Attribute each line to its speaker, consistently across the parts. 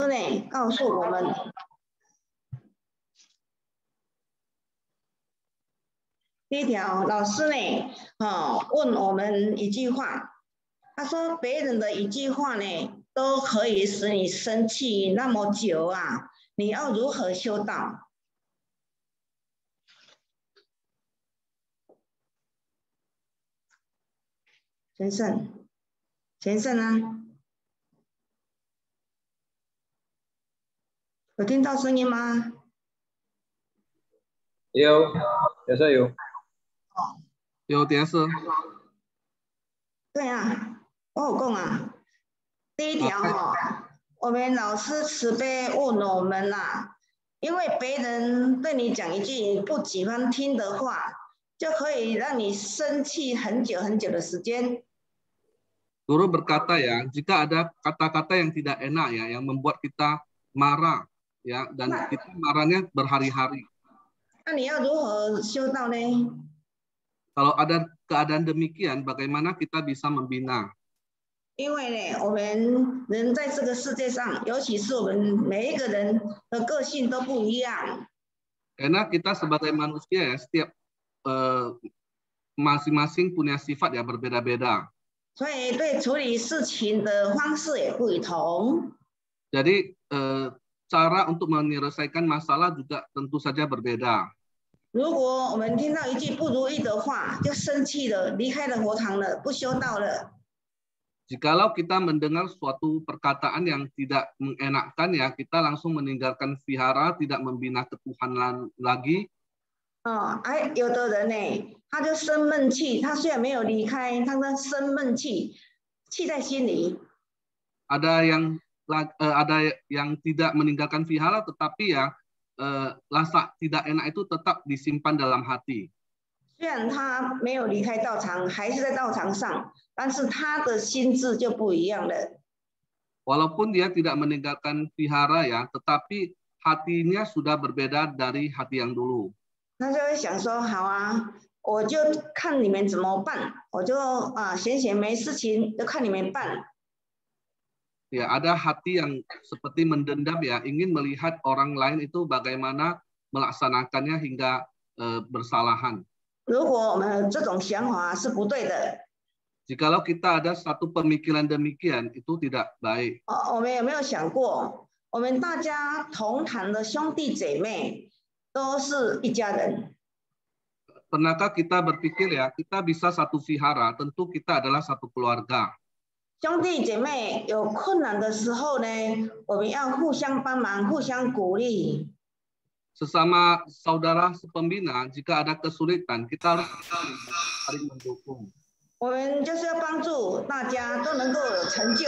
Speaker 1: 呢告诉我们，第一条，老师呢，问我们一句话，他说别人的一句话呢，都可以使你生气那么久啊，你要如何修道？先生啊，有听到声音吗？
Speaker 2: 有，先生有。
Speaker 3: 有电视。
Speaker 1: 对啊，我有讲啊。第一条我们老师慈悲问我们啦，因为别人对你讲一句不喜欢听的话，就可以让你生气很久很久的时间。
Speaker 3: Guru berkata ya, jika ada kata-kata yang tidak enak ya, yang membuat kita marah ya, dan kita marahnya berhari-hari.
Speaker 1: 那你要如何修道呢？
Speaker 3: Kalau ada keadaan demikian, bagaimana kita bisa membina?
Speaker 1: 因为呢，我们人在这个世界上，尤其是我们每一个人的个性都不一样。
Speaker 3: Karena kita sebagai manusia ya, setiap masing-masing punya sifat ya berbeda-beda.
Speaker 1: 所以对处理事情的方式也不同。
Speaker 3: Jadi cara untuk menyelesaikan masalah juga tentu saja berbeda.
Speaker 1: 如果我们听到一句不如意的话，就生气了，离开了佛堂了，不修道了。
Speaker 3: Jikalau kita mendengar suatu perkataan yang tidak mengenakkan ya, kita langsung meninggalkan vihara, tidak membina ketuhanan lagi.
Speaker 1: 有的人呢，他就生闷气，他虽然没有离开，他的生闷气，气在心里。
Speaker 3: Ada yang tidak meninggalkan vihara, tetapi ya rasa tidak enak itu tetap disimpan dalam hati.
Speaker 1: 虽然他没有离开道场，还是在道场上，但是他的心智就不一样了。
Speaker 3: Walaupun dia tidak meninggalkan vihara ya, tetapi hatinya sudah berbeda dari hati yang dulu.
Speaker 1: 他就会想说，好啊，我就看你们怎么办，我就闲闲没事情就看你们办。
Speaker 3: Ya, ada hati yang seperti mendendam ya, ingin melihat orang lain itu bagaimana melaksanakannya hingga bersalahan.
Speaker 1: 如果我们这种想法是不对的，
Speaker 3: Jikalau kita ada satu pemikiran demikian, itu tidak baik.
Speaker 1: 我们有没有想过，我们大家同堂的兄弟姐妹都是一家人？
Speaker 3: Pernahkah kita berpikir ya, kita bisa satu vihara, tentu kita adalah satu keluarga.
Speaker 1: 兄弟姐妹有困难的时候呢，我们要互相帮忙，互相鼓励。
Speaker 3: Sesama saudara sepembina, jika ada kesulitan, kita harus saling mendukung.
Speaker 1: 我们就是要帮助大家都能够有成就。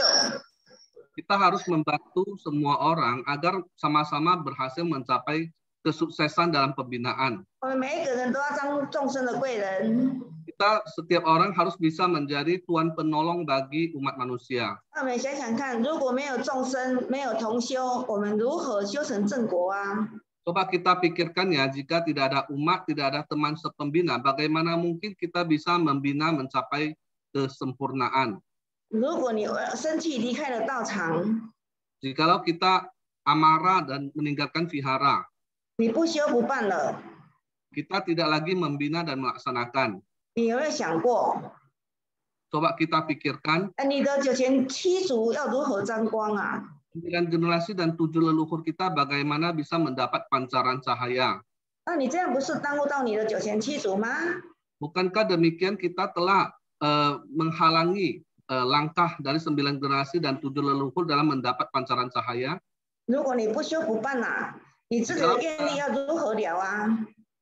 Speaker 3: Kita harus membantu semua orang agar sama-sama berhasil mencapai kesuksesan dalam pembinaan.
Speaker 1: 我们每一个人都要当众生的贵人。
Speaker 3: Kita setiap orang harus bisa menjadi tuan penolong bagi umat manusia.
Speaker 1: 那我们想想看，如果没有众生，没有同修，我们如何修成正果啊？
Speaker 3: Coba kita pikirkan ya, jika tidak ada umat, tidak ada teman sepembina, bagaimana mungkin kita bisa membina mencapai kesempurnaan?
Speaker 1: 如果你生气离开了道场，
Speaker 3: Jikalau kita amarah dan meninggalkan vihara,
Speaker 1: 你不修不办了，
Speaker 3: kita tidak lagi membina dan melaksanakan.
Speaker 1: 你有没有想过，
Speaker 3: Coba kita pikirkan,
Speaker 1: 你的九贤七祖要如何沾光啊？
Speaker 3: 9 generasi dan 7 leluhur kita bagaimana bisa mendapat pancaran cahaya.
Speaker 1: 那你这样不是耽误到你的九贤七祖吗？
Speaker 3: Bukankah demikian kita telah menghalangi langkah dari 9 generasi dan 7 leluhur dalam mendapat pancaran cahaya?
Speaker 1: 如果你不修不办啊，你自己的愿力要如何了啊？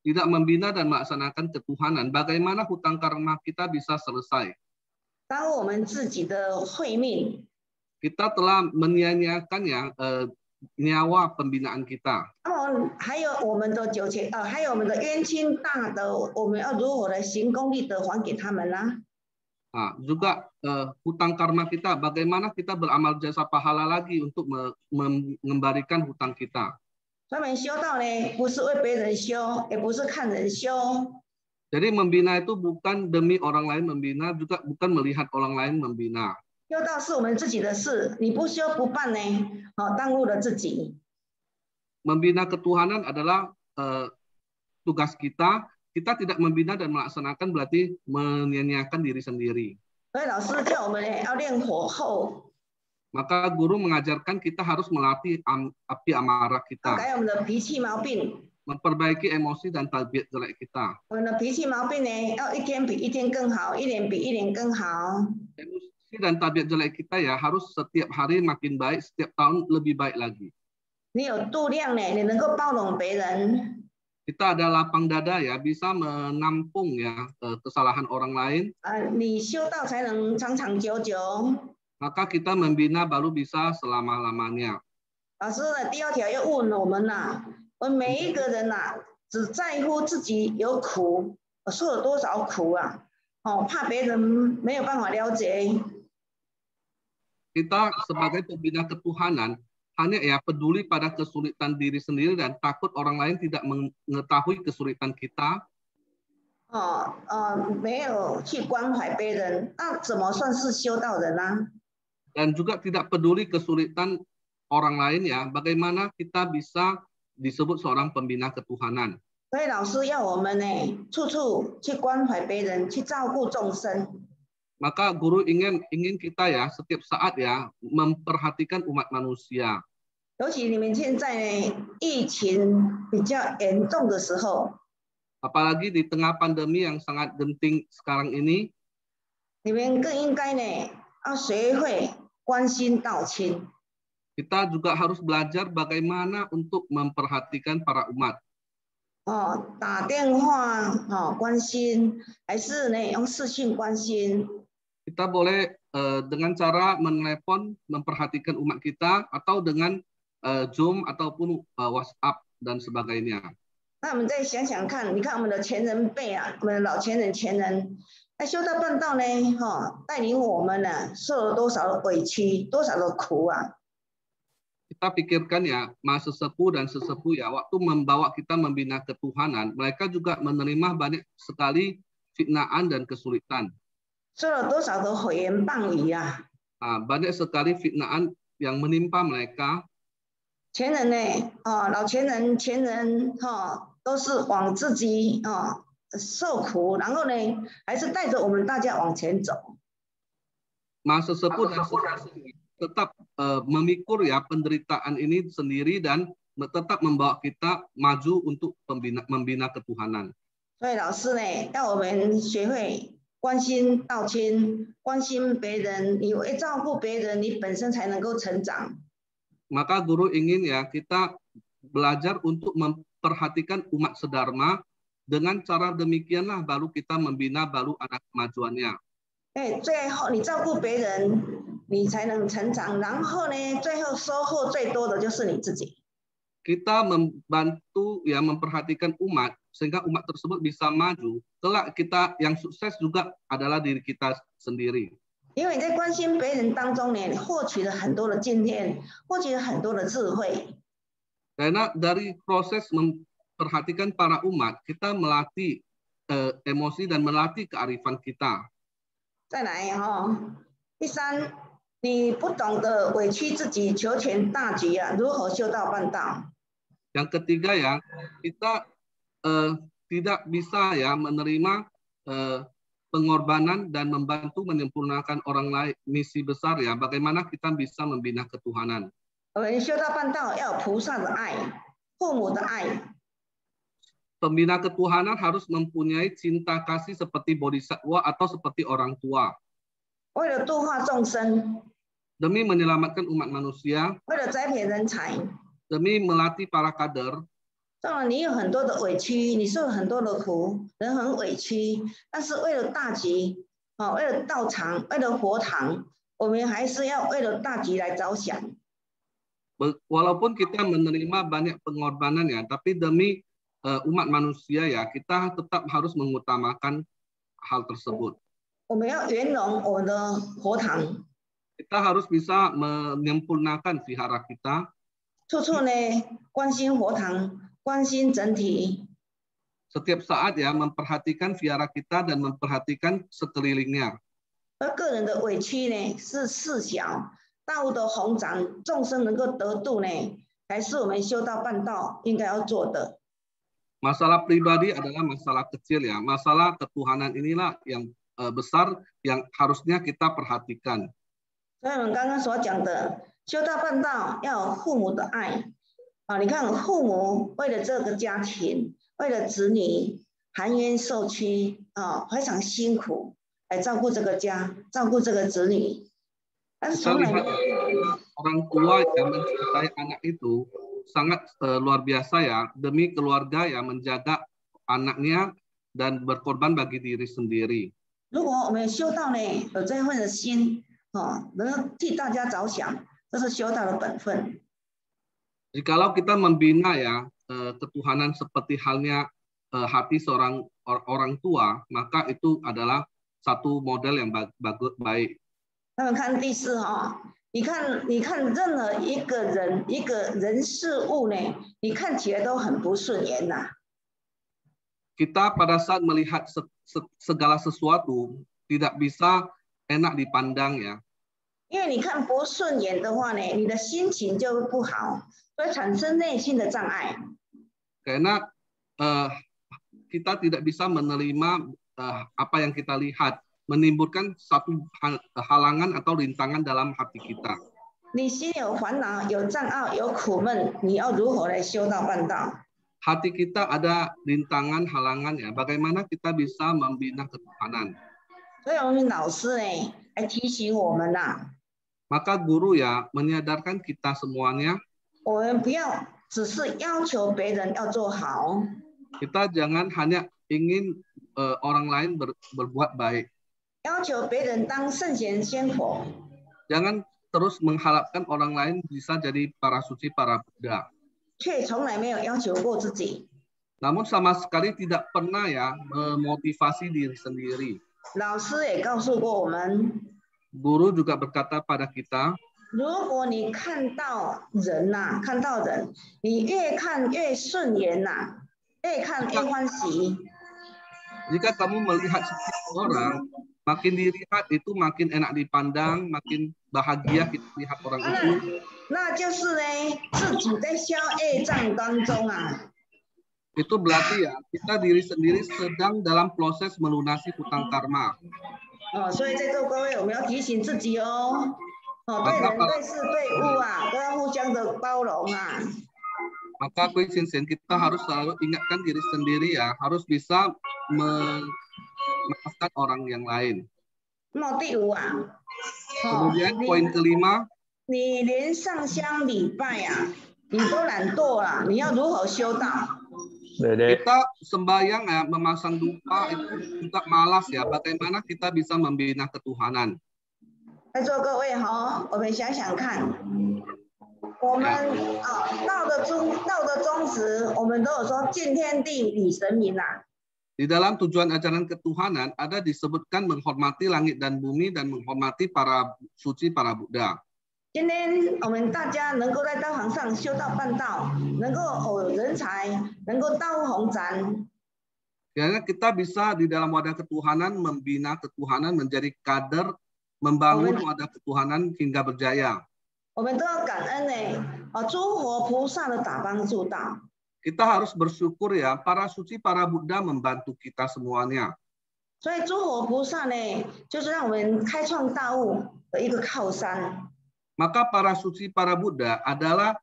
Speaker 3: Tidak membina dan melaksanakan ketuhanan, bagaimana hutang karma kita bisa selesai?
Speaker 1: 耽误我们自己的慧命。
Speaker 3: Kita telah menyia-nyiakan ya nyawa pembinaan kita.
Speaker 1: 还有我们的九贤还有我们的冤亲大德，我们要如何的行功立德还给他们呢？
Speaker 3: Juga hutang karma kita, bagaimana kita beramal jasa pahala lagi untuk mengembalikan hutang kita.
Speaker 1: 专门修道呢，不是为别人修，也不是看人修。
Speaker 3: Jadi membina itu bukan demi orang lain membina, juga bukan melihat orang lain membina.
Speaker 1: 修道是我们自己的事，你不修不办呢，耽误了自己。
Speaker 3: Membina ketuhanan adalah tugas kita. Kita tidak membina dan melaksanakan berarti menyia-nyiakan diri sendiri.
Speaker 1: 所以老师叫我们要练火候。
Speaker 3: Maka guru mengajarkan kita harus melatih api amarah kita.
Speaker 1: 改我们的脾气毛病。
Speaker 3: Memperbaiki emosi dan tabiat jelek kita.
Speaker 1: 我们的脾气毛病呢，要一天比一天更好，一年比一年更好。
Speaker 3: Emosi dan tabiat jelek kita ya harus setiap hari makin baik, setiap tahun lebih baik lagi.
Speaker 1: 你有度量呢，你能够包容别人。
Speaker 3: Kita ada lapang dada ya, bisa menampung ya kesalahan orang lain.
Speaker 1: 你修道才能长长久久。
Speaker 3: Maka kita membina baru bisa selama-lamanya.
Speaker 1: 老师的第二条又问我们呐，我们每一个人呐，只在乎自己有苦，我受了多少苦啊？怕别人没有办法了解。
Speaker 3: Kita sebagai pembina ketuhanan hanya ya peduli pada kesulitan diri sendiri dan takut orang lain tidak mengetahui kesulitan kita.
Speaker 1: 没有去关怀别人，那怎么算是修道人呢？
Speaker 3: Dan juga tidak peduli kesulitan orang lain ya, bagaimana kita bisa disebut seorang pembina ketuhanan.
Speaker 1: 所以老师要我们呢，处处去关怀别人，去照顾众生。
Speaker 3: Maka guru ingin kita ya setiap saat ya memperhatikan umat manusia.
Speaker 1: 尤其你们现在呢，疫情比较严重的时候，
Speaker 3: Apalagi di tengah pandemi yang sangat genting sekarang ini,
Speaker 1: 你们更应该呢，要学会关心道亲。
Speaker 3: kita juga harus belajar bagaimana untuk memperhatikan para umat.
Speaker 1: 打电话关心，还是呢用视讯关心。
Speaker 3: Kita boleh dengan cara menelepon memperhatikan umat kita atau dengan Zoom ataupun WhatsApp dan sebagainya.
Speaker 1: 那我们再想想看，你看我们的前人辈啊，我们的老前人前人，那修道办道呢，带领我们呢，受了多少的委屈，多少的苦啊！
Speaker 3: Kita pikirkan ya, mas sesepuh dan sesepuh ya, waktu membawa kita membina ketuhanan, mereka juga menerima banyak sekali fitnaan dan kesulitan.
Speaker 1: 受了多少的毁言谤语啊！
Speaker 3: Banyak sekali fitnaan yang menimpa mereka.
Speaker 1: 前人呢，老前人前人都是往自己受苦，然后呢，还是带着我们大家往前走。
Speaker 3: Mas sesepuh dan sesepuh tetap memikul ya penderitaan ini sendiri dan tetap membawa kita maju untuk membina ketuhanan.
Speaker 1: 所以老师呢，要我们学会关心道亲，关心别人，你会照顾别人，你本身才能够成长。
Speaker 3: Maka guru ingin ya kita belajar untuk memperhatikan umat sedharma, dengan cara demikianlah baru kita membina baru anak kemajuannya.
Speaker 1: 最后你照顾别人，你才能成长。然后呢，最后收获最多的就是你自己。
Speaker 3: Kita membantu ya memperhatikan umat sehingga umat tersebut bisa maju. Kelak kita yang sukses juga adalah diri kita sendiri.
Speaker 1: 因为你在关心别人当中呢，你获取了很多的经验，获取了很多的智慧。
Speaker 3: Karena dari proses memperhatikan para umat, kita melatih emosi dan melatih kearifan kita.
Speaker 1: 再来第三，你不懂得委屈自己，求全大局啊，如何修道办道？
Speaker 3: Yang ketiga ya, kita tidak bisa ya menerima pengorbanan dan membantu menyempurnakan orang lain, misi besar ya, bagaimana kita bisa membina ketuhanan.
Speaker 1: 我们修道办道要有菩萨的爱，父母的爱。
Speaker 3: Pembina ketuhanan harus mempunyai cinta kasih seperti bodhisattva atau seperti orang tua.
Speaker 1: 为了度化众生，
Speaker 3: Demi menyelamatkan umat manusia,
Speaker 1: 为了栽培人才。
Speaker 3: demi melatih para kader.
Speaker 1: 当然，你有很多的委屈，你受了很多的苦，人很委屈，但是为了大局，为了道场，为了佛堂，我们还是要为了大局来着想。
Speaker 3: Walaupun kita menerima banyak pengorbanan ya, tapi demi umat manusia ya, kita tetap harus mengutamakan hal tersebut.
Speaker 1: 我们要圆融我们的佛堂，
Speaker 3: Kita harus bisa menyempurnakan vihara kita.
Speaker 1: 处处呢关心佛堂，关心整体。
Speaker 3: Setiap saat ya memperhatikan vihara kita dan memperhatikan sekelilingnya.
Speaker 1: 而个人的委屈呢是事小，道的弘展，众生能够得度呢，才是我们修道办道应该要做的。
Speaker 3: Masalah pribadi adalah masalah kecil ya. Masalah ketuhanan inilah yang besar yang harusnya kita perhatikan.
Speaker 1: 所以我们刚刚所讲的修道办道要有父母的爱啊！你看父母为了这个家庭，为了子女含冤受屈啊，非常辛苦来照顾这个家，照顾这个子女。但是从来
Speaker 3: orang tua yang mencintai anak itu sangat luar biasa ya, demi keluarga yang menjaga anaknya dan berkorban bagi diri sendiri.
Speaker 1: 如果我们修道呢，有这份的心。 能够替大家着想，这是修道的本分。
Speaker 3: Jikalau kita membina ya ketuhanan seperti halnya hati seorang orang tua, maka itu adalah satu model yang baik.
Speaker 1: 那么看第四你看任何一个人事物呢，你看起来都很不顺眼呐。
Speaker 3: Kita pada saat melihat segala sesuatu tidak bisa enak dipandang ya.
Speaker 1: 因为你看不顺眼的话呢，你的心情就会不好，会产生内心的障碍。
Speaker 3: Karena kita tidak bisa menerima apa yang kita lihat, menimbulkan satu halangan atau rintangan dalam hati kita.
Speaker 1: 你心有烦恼、有障碍、有苦闷，你要如何来修道办道？
Speaker 3: Hati kita ada rintangan, halangan ya. Bagaimana kita bisa membina ketuhanan?
Speaker 1: 所以我们老师呢，来提醒我们呐。
Speaker 3: Maka guru ya menyadarkan kita semuanya.
Speaker 1: 我们不要只是要求别人要做好。
Speaker 3: Kita jangan hanya ingin orang lain berbuat baik.
Speaker 1: 要求别人当圣贤仙佛。
Speaker 3: Jangan terus mengharapkan orang lain bisa jadi para suci, para Buddha.
Speaker 1: 却从来没有要求过自己。
Speaker 3: Namun sama sekali tidak pernah ya memotivasi diri sendiri.
Speaker 1: 老师也告诉过我们，
Speaker 3: Guru juga berkata pada kita,
Speaker 1: 如果你看到人看到人，你越看越顺眼越看越欢喜。
Speaker 3: Jika kamu melihat seseorang, makin dilihat itu makin enak dipandang, makin bahagia kita lihat orang itu.
Speaker 1: 那就是呢，自己在消业障当中
Speaker 3: Itu berarti ya kita diri sendiri sedang dalam proses melunasi hutang karma.
Speaker 1: 所以在座各位，我们要提醒自己哦，对人对事对物都要互相的包容
Speaker 3: Maka Kuisinsen kita harus selalu ingatkan diri sendiri ya, harus bisa memaafkan orang yang lain.
Speaker 1: 那第五
Speaker 3: Kemudian poin kelima,
Speaker 1: 你连上香礼拜你都懒惰了，你要如何修道？
Speaker 3: kita sembahyang ya, memasang dupa itu juga malas ya. Bagaimana kita bisa membina ketuhanan?
Speaker 1: 在座各位我们想想看，我们道的宗旨，我们都有说敬天地礼神明
Speaker 3: Di dalam tujuan ajaran ketuhanan ada disebutkan menghormati langit dan bumi dan menghormati para suci, para Buddha.
Speaker 1: 今天我们大家能够在道行上修道办道，能够有人才，能够道弘展。
Speaker 3: Karena kita bisa di dalam wadah ketuhanan membina ketuhanan menjadi kader, membangun wadah ketuhanan hingga berjaya.
Speaker 1: 我们都要感恩诸佛菩萨的打帮助道。
Speaker 3: Kita harus bersyukur ya, para suci, para Buddha membantu kita semuanya.
Speaker 1: 所以诸佛菩萨呢，就是让我们开创大悟的一个靠山。
Speaker 3: Maka para suci, para Buddha adalah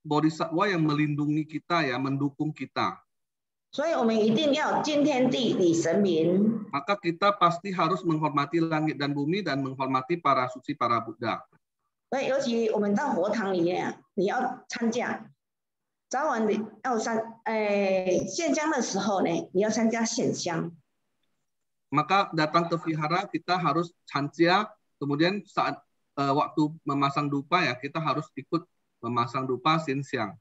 Speaker 3: bodhisattva yang melindungi kita ya, mendukung kita.
Speaker 1: 所以我们一定要敬天地礼神明。
Speaker 3: Maka kita pasti harus menghormati langit dan bumi dan menghormati para suci, para Buddha.
Speaker 1: 所以尤其我们到佛堂里面，你要参加，早晚你要献香的时候呢，你要参加献香。
Speaker 3: Maka datang ke vihara kita harus chantia, kemudian saat waktu memasang dupa ya kita harus ikut memasang dupa siang.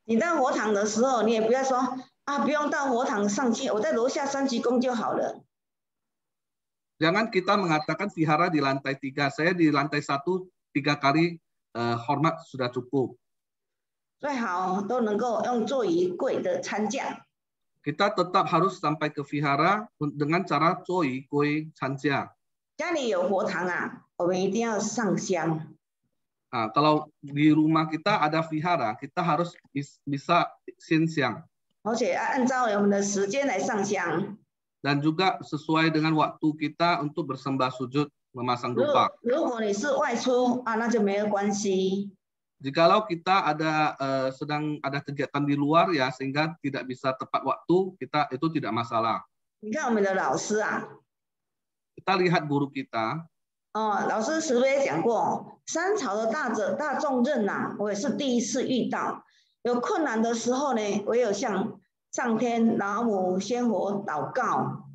Speaker 1: 你到佛堂的时候，你也不要说不用到佛堂上去，我在楼下三鞠躬就好了。
Speaker 3: Jangan kita mengatakan vihara di lantai 3, saya di lantai 1 3 kali hormat sudah cukup.
Speaker 1: 最好都能够用坐仪跪的参加。
Speaker 3: Kita tetap harus sampai ke vihara dengan cara choi koi chantia.
Speaker 1: 家里有佛堂啊，我们一定要上香。
Speaker 3: Nah, kalau di rumah kita ada vihara, kita harus bisa siang-siang.
Speaker 1: 而且要按照我们的时间来上香。
Speaker 3: Dan juga sesuai dengan waktu kita untuk bersembah sujud memasang dupa.
Speaker 1: 如果你是外出啊，那就没有关系。
Speaker 3: Jikalau kita sedang ada kegiatan di luar ya sehingga tidak bisa tepat waktu, kita itu tidak masalah.
Speaker 1: 你看我们的老师啊，
Speaker 3: Kita lihat guru kita.
Speaker 1: 老师慈悲讲过，三朝的大重任呐，我也是第一次遇到。有困难的时候呢，唯有向上天老母仙佛祷告。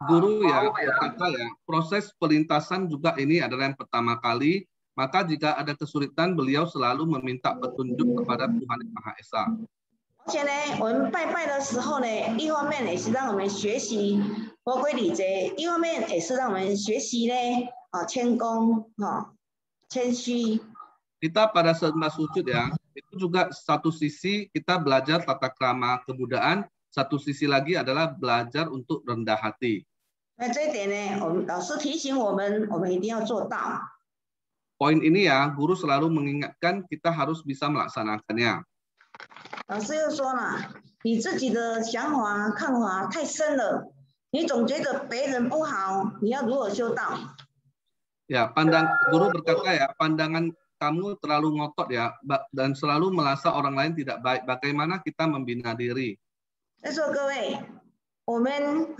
Speaker 3: Guru ya berkata ya, proses pelintasan juga ini adalah yang pertama kali. Maka jika ada kesulitan, beliau selalu meminta petunjuk kepada Tuhan Yang Maha Esa.
Speaker 1: 而且呢，我们拜拜的时候呢，一方面也是让我们学习佛规礼节，一方面也是让我们学习呢，谦恭，谦虚。
Speaker 3: Kita pada sembah sujud ya, itu juga satu sisi kita belajar tata krama kebudayaan, satu sisi lagi adalah belajar untuk rendah hati.
Speaker 1: 那这一点呢，我们老师提醒我们一定要做到。
Speaker 3: Poin ini ya, guru selalu mengingatkan kita harus bisa melaksanakannya.
Speaker 1: 老师又说了，你自己的想法看法太深了，你总觉得别人不好，你要如何修道？
Speaker 3: Ya, guru berkata ya, pandangan kamu terlalu ngotot ya, dan selalu merasa orang lain tidak baik. Bagaimana kita membina diri?
Speaker 1: 在座各位，我们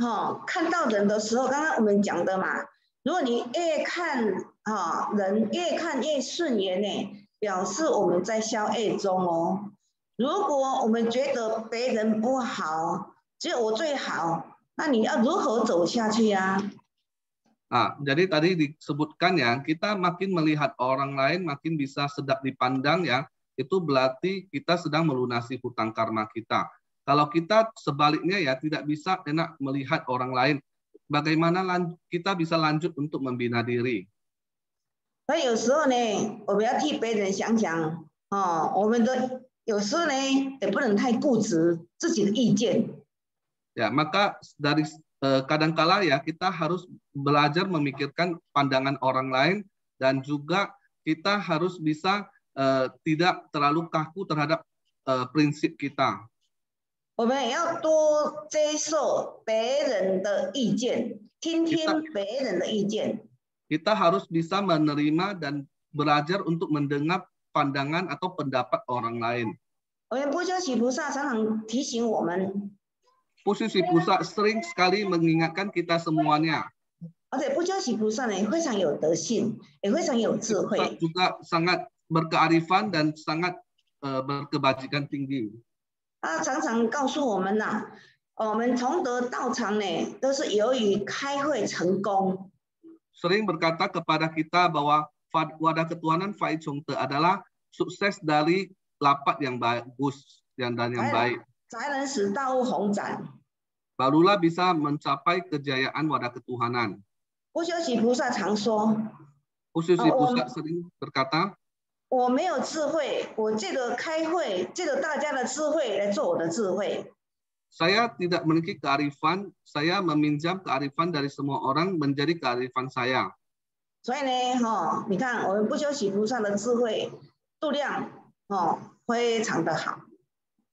Speaker 1: 看到人的时候，刚刚我们讲的嘛，如果你越看人越看越顺眼呢，表示我们在消业中哦。如果我们觉得别人不好，只有我最好，那你要如何走下去啊？
Speaker 3: Jadi tadi disebutkan ya, kita makin melihat orang lain makin bisa sedap dipandang ya, itu berarti kita sedang melunasi hutang karma kita. Kalau kita sebaliknya ya tidak bisa enak melihat orang lain, bagaimana kita bisa lanjut untuk membina diri?
Speaker 1: 所以有时候呢，我们要替别人想想我们的有时候呢也不能太固执自己的意见。
Speaker 3: Ya, maka dari kadangkala ya kita harus belajar memikirkan pandangan orang lain dan juga kita harus bisa tidak terlalu kaku terhadap prinsip kita.
Speaker 1: 我们也要多接受别人的意见，听听别人的意见。
Speaker 3: Kita harus bisa menerima dan belajar untuk mendengar pandangan atau pendapat orang lain.
Speaker 1: 我们不修习菩萨常常提醒我们，
Speaker 3: Posisi pusat sering sekali mengingatkan kita semuanya.
Speaker 1: 而且不修习菩萨呢非常有德性，也非常有智慧。
Speaker 3: Juga sangat berkearifan dan sangat berkebajikan tinggi.
Speaker 1: 他常常告诉我们呐，我们崇德道场呢都是由于开会成功。
Speaker 3: Sering berkata kepada kita bahwa wadah ketuhanan Fai Chung Te adalah sukses dari lapat yang bagus dan yang baik.
Speaker 1: 才能使道务宏展。
Speaker 3: Barulah bisa mencapai kejayaan wadah ketuhanan.
Speaker 1: 不修习菩萨常说，
Speaker 3: Posisi pusat sering berkata,
Speaker 1: 我没有智慧，我借着开会，借着大家的智慧来做我的智慧。
Speaker 3: Saya tidak memiliki kearifan, saya meminjam kearifan dari semua orang menjadi kearifan saya.
Speaker 1: 所以呢，你看我们不修习菩萨的智慧度量，非常的好。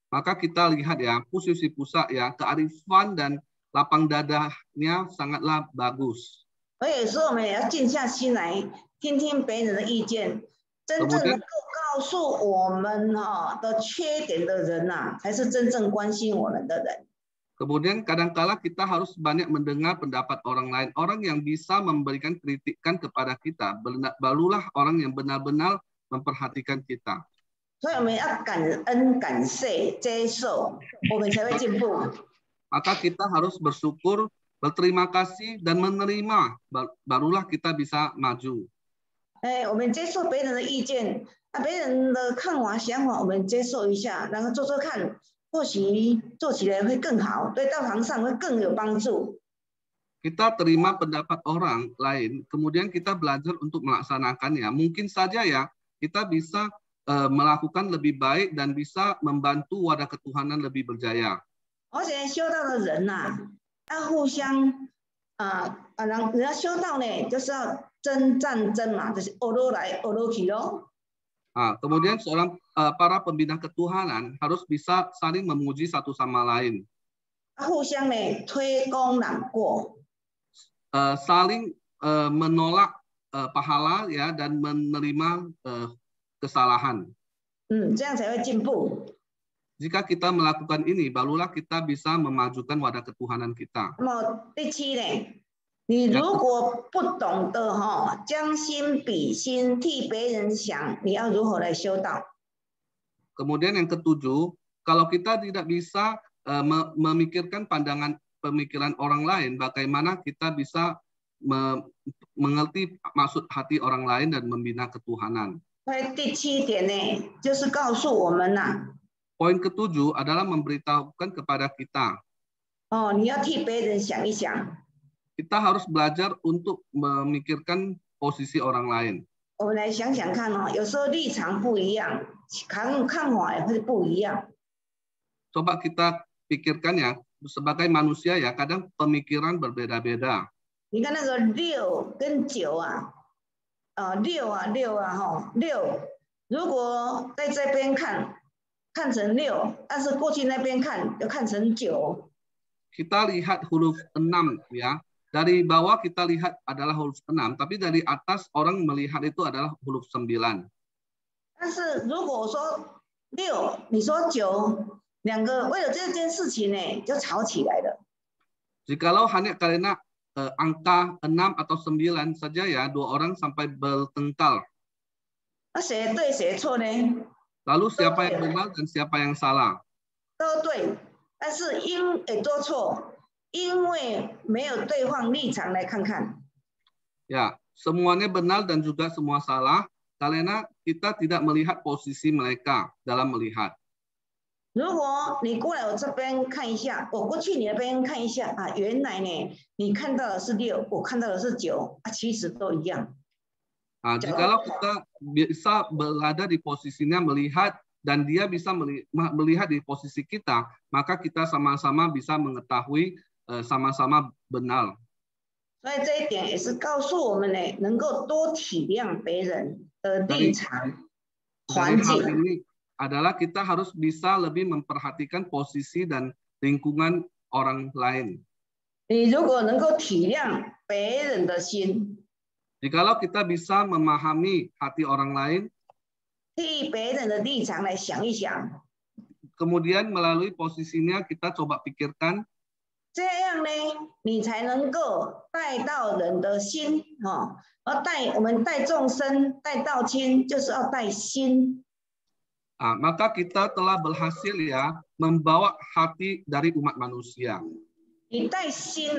Speaker 3: Maka kita lihat ya, posisi pusat ya, kearifan dan lapang dadahnya sangatlah bagus.
Speaker 1: 而有时候我们也要静下心来，听听别人的意见，真正能够告诉我们的缺点的人呐，才是真正关心我们的人。
Speaker 3: Kemudian kadangkala kita harus banyak mendengar pendapat orang lain. Orang yang bisa memberikan kritikan kepada kita, barulah orang yang benar-benar memperhatikan kita.
Speaker 1: 所以我们要感恩、感谢、接受，我们才会进步。
Speaker 3: Maka kita harus bersyukur, berterima kasih, dan menerima, barulah kita bisa maju.
Speaker 1: 我们接受别人的意见，别人的看法、想法，我们接受一下，然后做做看，或许做起来会更好，对道堂上会更有帮助。
Speaker 3: Kita terima pendapat orang lain, kemudian kita belajar untuk melaksanakannya. Mungkin saja ya, kita bisa melakukan lebih baik dan bisa membantu wadah ketuhanan lebih berjaya.
Speaker 1: 而且修道的人呐，要互相人家修道呢，就是要征战争嘛，就是欧罗来欧罗去咯。
Speaker 3: Kemudian para pembina ketuhanan harus bisa saling memuji satu sama lain.
Speaker 1: 互相呢推功揽过。
Speaker 3: Saling menolak pahala ya dan menerima kesalahan.
Speaker 1: 这样才会进步。
Speaker 3: Jika kita melakukan ini, barulah kita bisa memajukan wadah ketuhanan kita.
Speaker 1: 那么第七呢？你如果不懂得将心比心，替别人想，你要如何来修道？
Speaker 3: Kemudian yang ketujuh, kalau kita tidak bisa memikirkan pemikiran orang lain, bagaimana kita bisa mengerti maksud hati orang lain dan membina ketuhanan.
Speaker 1: 第七点呢，就是告诉我们
Speaker 3: Poin ketujuh adalah memberitahukan kepada kita.
Speaker 1: 你要替别人想一想。
Speaker 3: Kita harus belajar untuk memikirkan posisi orang lain.
Speaker 1: 我们来想想看有时候立场不一样，看法也会不一样。
Speaker 3: Coba kita pikirkan ya, sebagai manusia ya, kadang pemikiran berbeda-beda.
Speaker 1: 你看那个6跟96，如果在这边看成6，但是过去那边看又看成9。
Speaker 3: Kita lihat huruf 6 ya. Dari bawah kita lihat adalah huruf 6, tapi dari atas orang melihat itu adalah huruf 9.
Speaker 1: 但是如果我说6，你说9，两个为了这件事情呢就吵起来了。
Speaker 3: Jikalau hanya karena angka 6 atau 9 saja ya, dua orang sampai bertengkar.
Speaker 1: 那谁对谁错呢？
Speaker 3: Lalu siapa yang benar dan siapa yang salah?
Speaker 1: 都对，但是都错。 因为没有对方立场来看看。
Speaker 3: Ya, semuanya benar dan juga semua salah karena kita tidak melihat posisi mereka dalam melihat.
Speaker 1: 如果你过来我这边看一下，我过去你那边看一下原来呢你看到的是6，我看到的是9其实都一样。
Speaker 3: Jikalau kita bisa berada di posisinya melihat dan dia bisa melihat di posisi kita, maka kita sama-sama bisa mengetahui sama-sama benar.
Speaker 1: 所以这一点也是告诉我们呢，能够多体谅别人的立场、环境。
Speaker 3: Hal ini adalah kita harus bisa lebih memperhatikan posisi dan lingkungan orang lain.
Speaker 1: 你如果能够体谅别人的心，
Speaker 3: Jikalau kita bisa memahami hati orang lain,
Speaker 1: 替别人的立场来想一想，
Speaker 3: kemudian melalui posisinya kita coba pikirkan.
Speaker 1: 这样呢，你才能够带到人的心我们带众生、带道亲，就是要带心。
Speaker 3: Maka kita telah berhasil ya membawa hati dari umat manusia.
Speaker 1: 你带心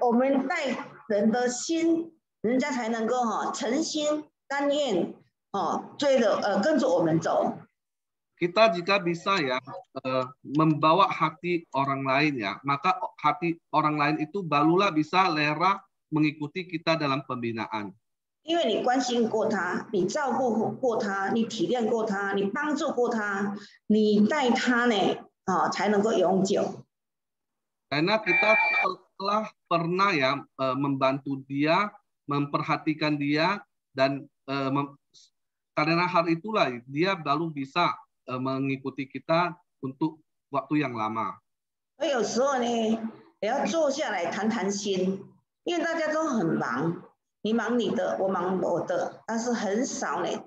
Speaker 1: 我们带人的心，人家才能够诚心甘愿跟着我们走。
Speaker 3: Kita jika bisa ya membawa hati orang lain ya, maka hati orang lain itu barulah bisa rela mengikuti kita dalam pembinaan.
Speaker 1: 因为你关心过他，你照顾过他，你体谅过他，你帮助过他，你带他呢才能够永久。
Speaker 3: Karena kita telah pernah ya membantu dia, memperhatikan dia dan karena hal itulah dia baru bisa mengikuti kita untuk waktu yang lama.
Speaker 1: 所以有时候呢，也要坐下来谈谈心，因为大家都很忙，你忙你的，我忙我的，但是很少呢，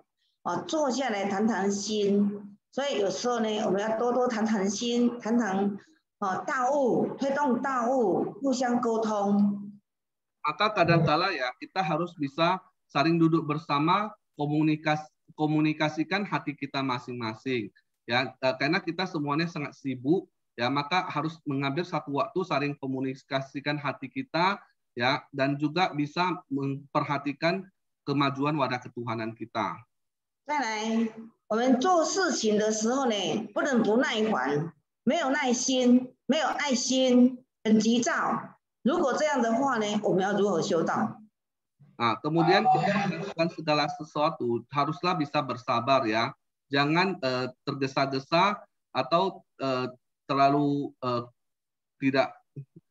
Speaker 1: 坐下来谈谈心。所以有时候呢，我们要多多谈谈心，谈谈大物，推动大物，互相沟通。
Speaker 3: Maka kadangkala ya kita harus bisa saling duduk bersama, komunikasikan hati kita masing-masing ya, karena kita semuanya sangat sibuk ya, maka harus mengambil satu waktu saling komunikasikan hati kita ya, dan juga bisa memperhatikan kemajuan wadah ketuhanan kita.
Speaker 1: 再来，我们做事情的时候呢，不能不耐烦，没有耐心，没有爱心，很急躁。如果这样的话呢，我们要如何修道？
Speaker 3: Kemudian kita melakukan segala sesuatu haruslah bisa bersabar ya, jangan tergesa-gesa atau terlalu tidak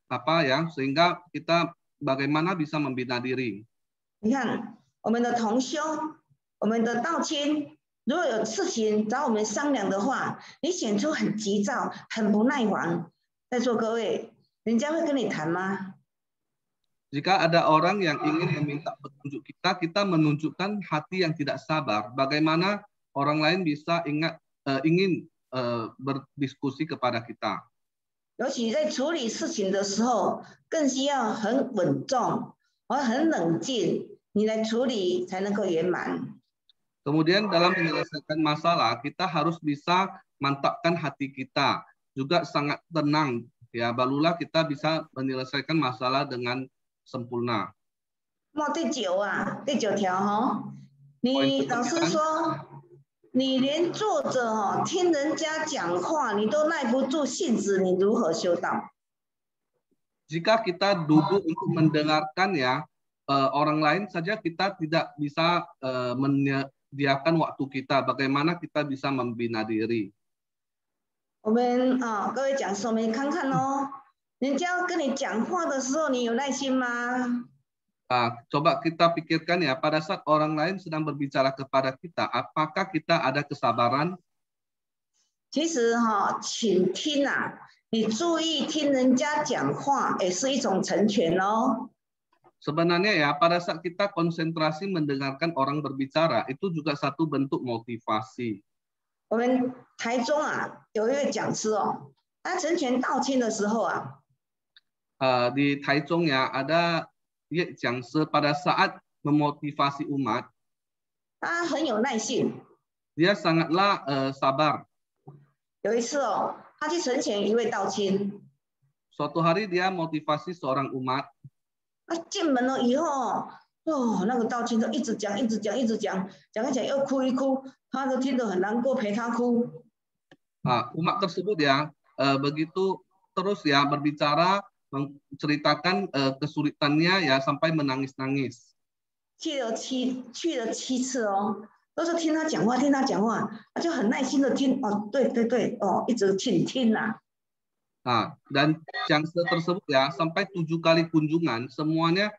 Speaker 3: sehingga kita bagaimana bisa membina diri.
Speaker 1: 你看，我们的同修，我们的道亲，如果有事情找我们商量的话，你显出很急躁、很不耐烦，在座各位，人家会跟你谈吗？
Speaker 3: Jika ada orang yang ingin meminta petunjuk kita, kita menunjukkan hati yang tidak sabar. Bagaimana orang lain bisa ingin berdiskusi kepada kita.
Speaker 1: 尤其在处理事情的时候，更需要很稳重和很冷静，你来处理才能够圆满。
Speaker 3: Kemudian dalam menyelesaikan masalah, kita harus bisa mantapkan hati kita, juga sangat tenang. Ya, barulah kita bisa menyelesaikan masalah dengan sempurna.
Speaker 1: 那第九条哈，你老师说，你连坐着听人家讲话，你都耐不住性子，你如何修道？
Speaker 3: Jika kita duduk untuk mendengarkan orang lain saja kita tidak bisa menyediakan waktu kita. Bagaimana kita bisa membina diri?
Speaker 1: 我们各位讲师，我们看看哦。 人家跟你讲话的时候，你有耐心吗？
Speaker 3: Coba kita pikirkan ya, pada saat orang lain sedang berbicara kepada kita, apakah kita ada kesabaran?
Speaker 1: 其实倾听你注意听人家讲话，也是一种成全哦。
Speaker 3: Sebenarnya ya, pada saat kita konsentrasi mendengarkan orang berbicara, itu juga satu bentuk motivasi.
Speaker 1: 我们台中有一位讲师他成全道亲的时候
Speaker 3: di Taichung ya ada讲师 pada saat memotivasi umat.
Speaker 1: 他很有耐性。
Speaker 3: Dia sangatlah sabar.
Speaker 1: 有一次他去成全一位道亲。
Speaker 3: Suatu hari dia motivasi seorang umat.
Speaker 1: 进门了以后那个道亲都一直讲，讲一讲又哭一哭，他都听得很难过，陪他哭。
Speaker 3: Umat tersebut ya begitu terus ya berbicara menceritakan kesulitannya ya sampai menangis-nangis.
Speaker 1: 去了7次都是听他讲话，他就很耐心的听对一直倾听
Speaker 3: dan jangsa tersebut ya sampai 7 kali kunjungan semuanya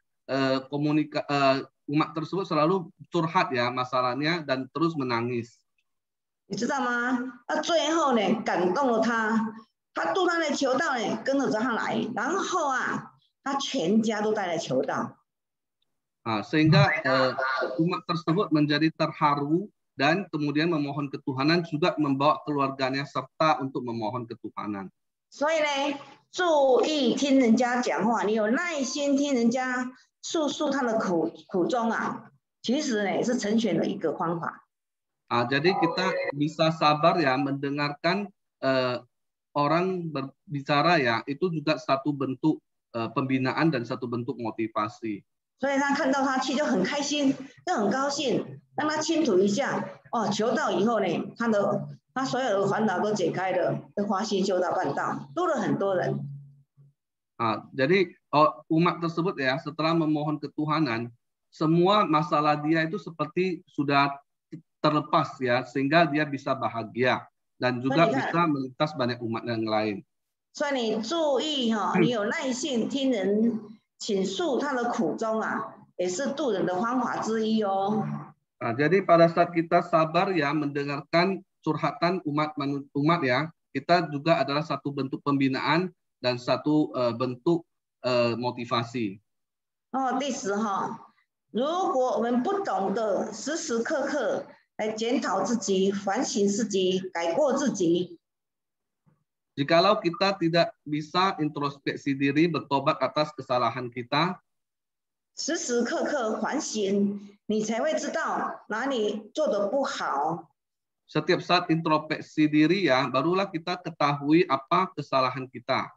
Speaker 3: umat tersebut selalu curhat ya masalahnya dan terus menangis.
Speaker 1: 你知道吗？最后呢感动了他。 他度他的求道跟着他来，然后他全家都带来求道。
Speaker 3: Sehingga umat tersebut menjadi terharu dan kemudian memohon ketuhanan juga membawa keluarganya serta untuk memohon ketuhanan.
Speaker 1: 所以呢，注意听人家讲话，你有耐心听人家诉他的苦衷其实呢是成全的一个方法。
Speaker 3: Jadi kita bisa sabar ya mendengarkan orang berbicara ya, itu juga satu bentuk pembinaan dan satu bentuk motivasi.
Speaker 1: 所以他看到他去就很开心，就很高兴，让他倾吐一下求道以后呢，他所有的烦恼都解开了，就花心修道办道，多了很多人。
Speaker 3: Jadi umat tersebut ya setelah memohon ketuhanan, semua masalah dia itu seperti sudah terlepas ya, sehingga dia bisa bahagia. Dan juga bisa melintas banyak umat yang lain.
Speaker 1: 所以你注意你有耐性听人倾诉他的苦衷也是度人的方法之一哦。
Speaker 3: Jadi pada saat kita sabar ya mendengarkan curhatan umat ya, kita juga adalah satu bentuk pembinaan dan satu bentuk motivasi.
Speaker 1: 第10如果我们不懂得时时刻刻 来检讨自己，反省自己，改过自己。
Speaker 3: Jikalau kita tidak bisa introspeksi diri, bertobat atas kesalahan kita,
Speaker 1: 时时刻刻反省，你才会知道哪里做得不好。
Speaker 3: Setiap saat introspeksi diri ya, barulah kita ketahui apa kesalahan kita.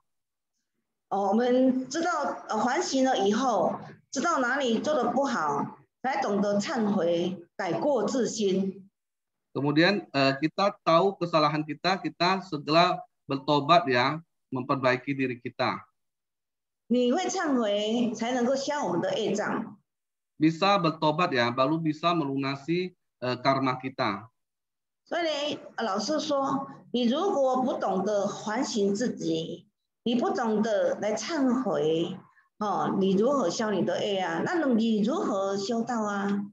Speaker 1: 我们知道反省了以后，知道哪里做得不好，才懂得忏悔。 改过自新。
Speaker 3: Kemudian kita tahu kesalahan kita, kita segera bertobat ya, memperbaiki diri kita.
Speaker 1: 你会忏悔，才能够消我们的业障。
Speaker 3: Bisa bertobat ya, baru bisa melunasi karma kita.
Speaker 1: 所以老师说，你如果不懂得反省自己，你不懂得来忏悔，你如何消你的恶啊？那你如何修道啊？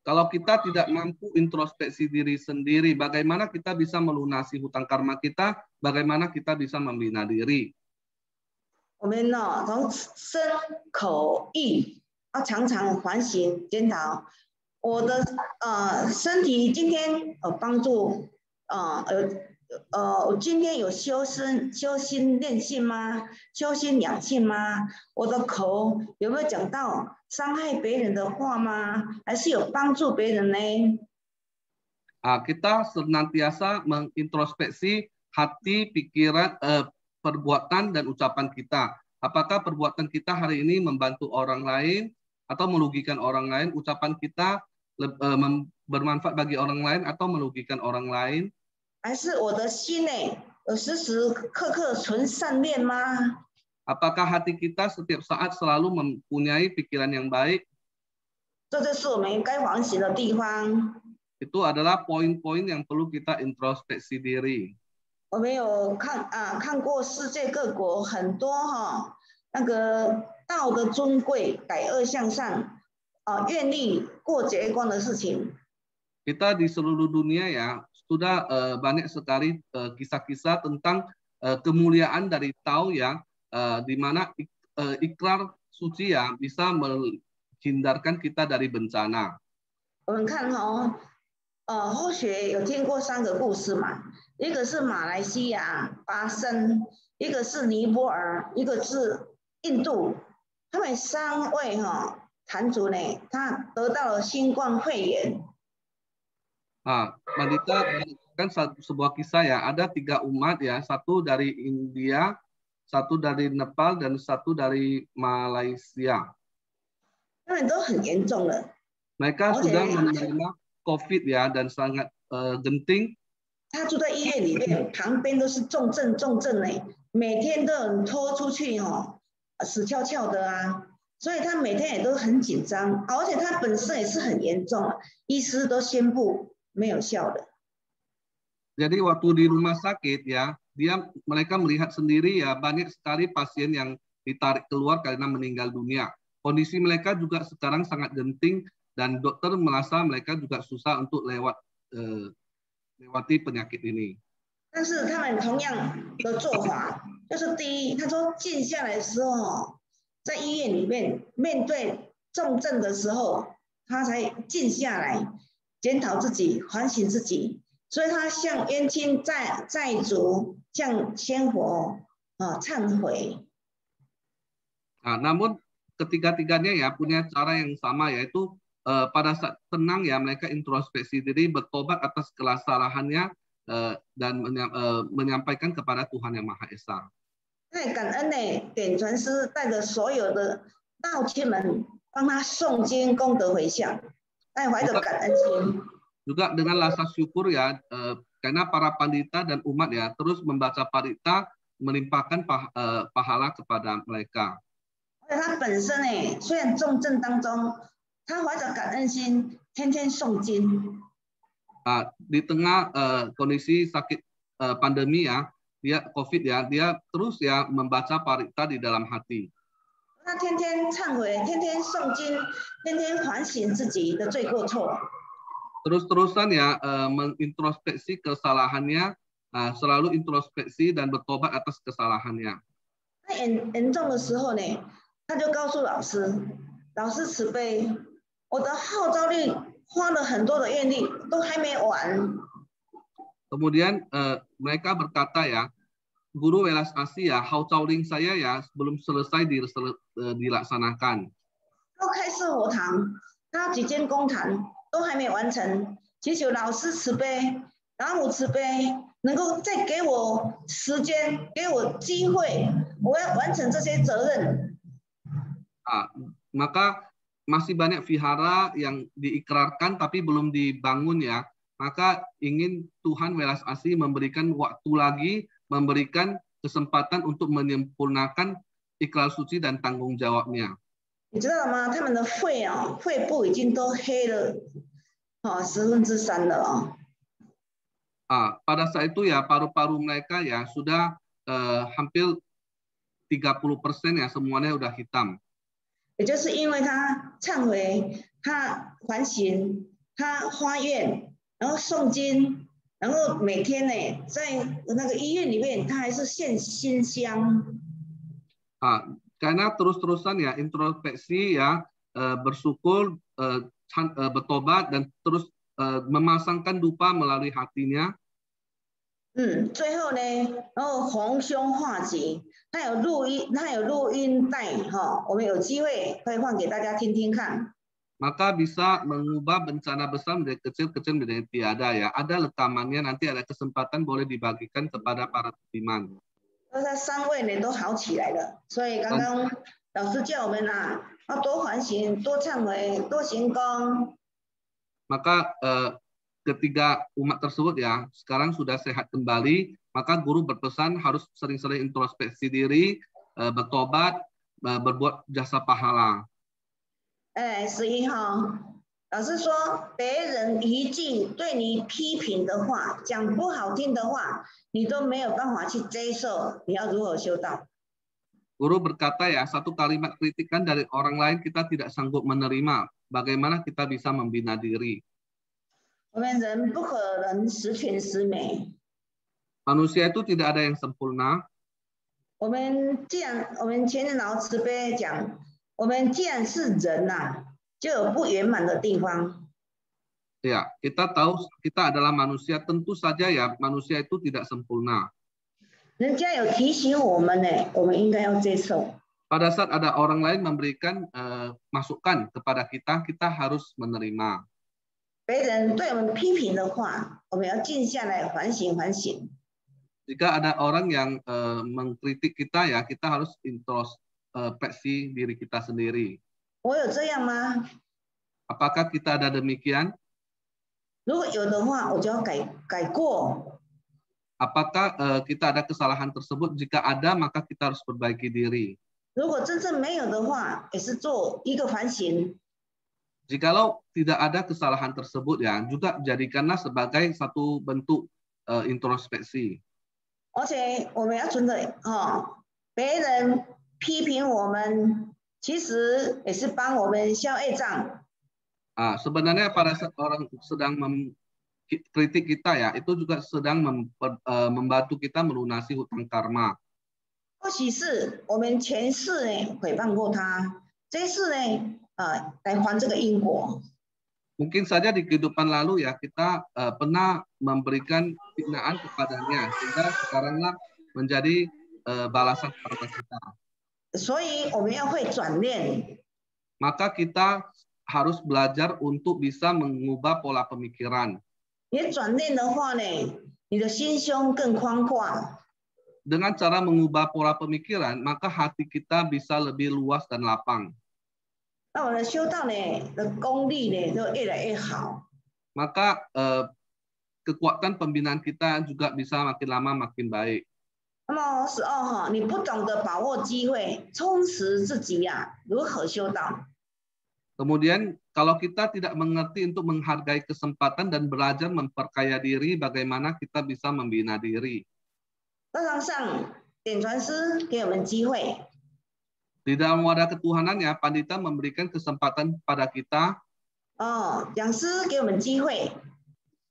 Speaker 3: Kalau kita tidak mampu introspeksi diri sendiri, bagaimana kita bisa melunasi hutang karma kita? Bagaimana kita bisa membina diri?
Speaker 1: 我们呢，从身口意常常反省检讨。我的身体今天帮助我今天有修心练性吗？修心养性吗？我的口有没有讲到伤害别人的话吗？还是有帮助别人呢？
Speaker 3: Kita senantiasa mengintrospeksi hati, pikiran, perbuatan dan ucapan kita. Apakah perbuatan kita hari ini membantu orang lain atau merugikan orang lain? Ucapan kita bermanfaat bagi orang lain atau merugikan orang lain?
Speaker 1: 还是我的心呢，有时时刻刻存善念吗？
Speaker 3: Apakah hati kita setiap saat selalu mempunyai pikiran yang baik?
Speaker 1: 这就是我们该反省的地方。
Speaker 3: Itu adalah poin-poin yang perlu kita introspeksi diri.
Speaker 1: 我们有看过世界各国很多那个道德尊贵、改恶向善愿力过节光的事情。
Speaker 3: Kita di seluruh dunia ya sudah banyak sekali kisah-kisah tentang kemuliaan dari Tao ya, di mana ikrar suci ya bisa menghindarkan kita dari bencana.
Speaker 1: 我们看或许有听过3个故事嘛，一个是马来西亚发生，一个是尼泊尔，一个是印度，他们3位坛主呢，他得到了新冠肺炎。
Speaker 3: Mandita kan sebuah kisah ya, ada 3 umat ya, 1 dari India, 1 dari Nepal, dan 1 dari Malaysia.
Speaker 1: 他们都很严重了。
Speaker 3: Mereka sudah menerima COVID ya dan sangat genting.
Speaker 1: 他住在医院里面，旁边都是重症呢，每天都有人拖出去死翘翘的啊，所以他每天也都很紧张，而且他本身也是很严重，医师都宣布没有效的。
Speaker 3: Jadi waktu di rumah sakit ya, mereka melihat sendiri ya banyak sekali pasien yang ditarik keluar karena meninggal dunia. Kondisi mereka juga sekarang sangat genting dan dokter merasa mereka juga susah untuk lewati penyakit ini.
Speaker 1: 但是他们同样的做法，就是第一，他说静下来的时候，在医院里面面对重症的时候，他才静下来，检讨自己，反省自己。所以他向冤亲债主、向仙佛忏悔。
Speaker 3: Namun ketiga-tiganya ya punya cara yang sama, yaitu pada saat tenang ya mereka introspeksi diri, bertobat atas kesalahannya dan menyampaikan kepada Tuhan Yang Maha Esa.
Speaker 1: 太感恩呢，点传师带着所有的道亲们帮他诵经功德回向，带怀着感恩心。
Speaker 3: Juga dengan rasa syukur ya, karena para pandita dan umat ya terus membaca parita, melimpahkan pahala kepada mereka.
Speaker 1: 他本身呢，虽然重症当中，他怀着感恩心，天天诵经。
Speaker 3: Di tengah kondisi sakit pandemi ya, dia COVID ya, dia terus ya membaca parita di dalam hati.
Speaker 1: 他天天忏悔，天天诵经，天天反省自己的罪过错。
Speaker 3: Terus-terusan ya mengintrospeksi kesalahannya, selalu introspeksi dan bertobat atas kesalahannya.
Speaker 1: 他严重的时候呢，他就告诉老师，老师慈悲，我的号召力花了很多的愿力，都还没完。
Speaker 3: Kemudian mereka berkata ya, Guru Welas Asih ya, haucauling saya ya belum selesai dilaksanakan.
Speaker 1: 都开设佛堂，他几间公堂都还没完成，祈求老师慈悲，老母慈悲，能够再给我时间，给我机会，我要完成这些责任。
Speaker 3: Maka masih banyak vihara yang diikrarkan tapi belum dibangun ya. Maka ingin Tuhan Welas Asih memberikan waktu lagi, memberikan kesempatan untuk menyempurnakan ikrar suci dan tanggung jawabnya.
Speaker 1: 你知道吗？他们的肺部已经都黑了，3/10了。
Speaker 3: Pada saat itu ya paru-paru mereka ya sudah hampir 30% ya semuanya udah hitam.
Speaker 1: 也就是因为他忏悔，他反省，他发愿，然后诵经，然后每天呢，在那个医院里面，他还是献馨香。
Speaker 3: Karena terus-terusan ya introspeksi ya, bersyukur, bertobat dan terus memasangkan dupa melalui hatinya.
Speaker 1: 最后呢，然后逢凶化吉，他有录音带哈，我们有机会会放给大家听听看。
Speaker 3: Maka bisa mengubah bencana besar menjadi kecil-kecil menjadi tiada ya. Ada rekamannya, nanti ada kesempatan boleh dibagikan kepada para seniman.
Speaker 1: 他3位呢都好起来了，所以刚刚老师叫我们要多反省、多忏悔、多行功。
Speaker 3: Maka ketiga umat tersebut ya sekarang sudah sehat kembali, maka guru berpesan harus sering-sering introspeksi diri, bertobat, berbuat jasa pahala.
Speaker 1: 11号，老师说，别人一句对你批评的话，讲不好听的话，你都没有办法去接受，你要如何修道？
Speaker 3: Guru berkata ya, satu kalimat kritikan dari orang lain kita tidak sanggup menerima. Bagaimana kita bisa membina diri?
Speaker 1: 我们人不可能十全十美。
Speaker 3: Manusia itu tidak ada yang sempurna.
Speaker 1: 我们前任老慈悲讲，我们既然是人就有不圆满的地方。
Speaker 3: Ya, kita tahu kita adalah manusia, tentu saja ya manusia itu tidak sempurna.
Speaker 1: 人家有提醒我们呢，我们应该要接受。
Speaker 3: Pada saat ada orang lain memberikan masukan kepada kita, kita harus menerima.
Speaker 1: 别人对我们批评的话，我们要静下来反省反省。
Speaker 3: Jika ada orang yang mengkritik kita ya, kita harus introspeksi diri kita sendiri.
Speaker 1: 我有这样吗？
Speaker 3: Apakah kita ada demikian?
Speaker 1: 如果有的话，我就要改过。
Speaker 3: Apakah kita ada kesalahan tersebut? Jika ada, maka kita harus perbaiki diri.
Speaker 1: 如果真正没有的话，也是做一个反省。
Speaker 3: Jikalau tidak ada kesalahan tersebut ya, juga jadikanlah sebagai satu bentuk introspeksi.
Speaker 1: 而且我们要存着别人批评我们，其实也是帮我们消业障。
Speaker 3: Sebenarnya pada saat orang sedang mengkritik kita ya, itu juga sedang membantu kita melunasi hutang karma.
Speaker 1: 或许是我们前世呢诽谤过他，这世呢来还这个因果。
Speaker 3: Mungkin saja di kehidupan lalu ya kita pernah memberikan hinaan kepadanya, sehingga sekaranglah menjadi balasan karma kita.
Speaker 1: 所以我们要会转念。
Speaker 3: Maka kita harus belajar untuk bisa mengubah pola pemikiran.
Speaker 1: 你转念的话呢，你的心胸更宽阔。
Speaker 3: Dengan cara mengubah pola pemikiran, maka hati kita bisa lebih luas dan lapang.
Speaker 1: 那我们的修道呢的功力呢就越来越好。
Speaker 3: Maka kekuatan pembinaan kita juga bisa makin lama makin baik.
Speaker 1: 那么12号，你不懂得把握机会，充实自己如何修道？
Speaker 3: Kemudian kalau kita tidak mengerti untuk menghargai kesempatan dan belajar memperkaya diri, bagaimana kita bisa membina diri?
Speaker 1: 道场上，点传师给我们机会。
Speaker 3: Di dalam wadah ketuhanan ya, Pandita memberikan kesempatan pada kita.
Speaker 1: 讲师给我们机会。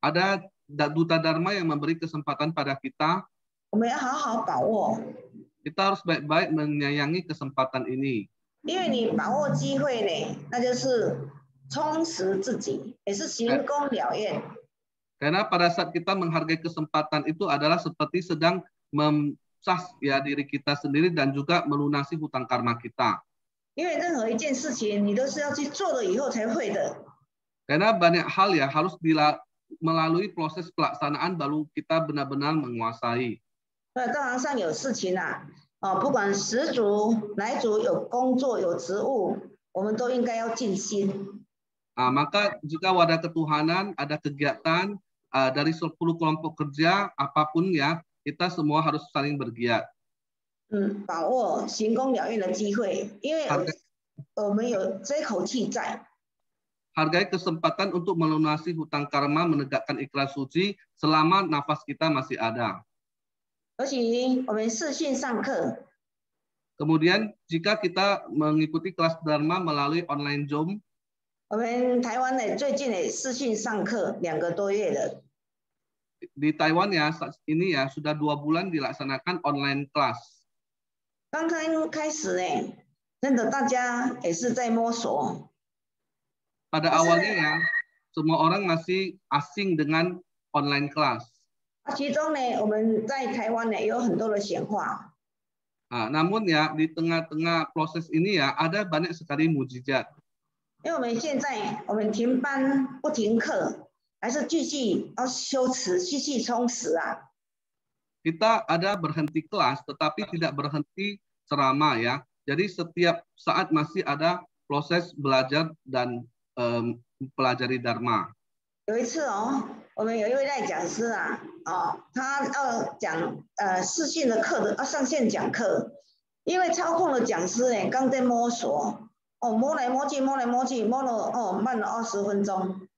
Speaker 3: Ada duta dharma yang memberi kesempatan pada kita.
Speaker 1: 我们要好好把握。
Speaker 3: Kita harus baik-baik menyayangi kesempatan ini.
Speaker 1: 因为你把握机会呢，那就是充实自己，也是行功了愿。
Speaker 3: Karena pada saat kita menghargai kesempatan itu adalah seperti sedang memsah ya diri kita sendiri dan juga melunasi hutang karma kita.
Speaker 1: 因为任何一件事情，你都是要去做了以后才会的。
Speaker 3: Karena banyak hal ya harus melalui proses pelaksanaan baru kita benar-benar menguasai.
Speaker 1: 道场上有事情不管十组哪一组有工作有职务，我们都应该要尽心。
Speaker 3: Maka jika wadah ketuhanan ada kegiatan dari 10 kelompok kerja apapun ya, kita semua harus saling bergiat.
Speaker 1: 把握行功了愿的机会，因为我们有这口气在。
Speaker 3: Hargai kesempatan untuk melunasi hutang karma, menegakkan ikhlas suci selama nafas kita masih ada.
Speaker 1: 而且我们视讯上课，
Speaker 3: Kemudian jika kita mengikuti kelas Dharma melalui online Zoom,
Speaker 1: 我们台湾呢最近也视讯上课2个多月了。
Speaker 3: di Taiwan ya saat ini ya sudah 2 bulan dilaksanakan online class.
Speaker 1: 刚刚开始呢，真的大家也是在摸索。
Speaker 3: Pada awalnya ya semua orang masih asing dengan online class.
Speaker 1: 其中呢，我们在台湾呢有很多的显化。
Speaker 3: Namun ya di tengah-tengah proses ini ya ada banyak sekali mujizat.
Speaker 1: 因为我们现在我们停班不停课，还是继续要修持，继续充实啊。
Speaker 3: Kita ada berhenti kelas tetapi tidak berhenti ceramah ya. Jadi setiap saat masih ada proses belajar dan pelajari Dharma.
Speaker 1: 有一次哦，我们有一位赖讲师啊，他要讲视讯的课的，要上线讲课，因为操控的讲师呢刚在摸索，摸来摸去，摸来摸去，摸了慢了20分钟。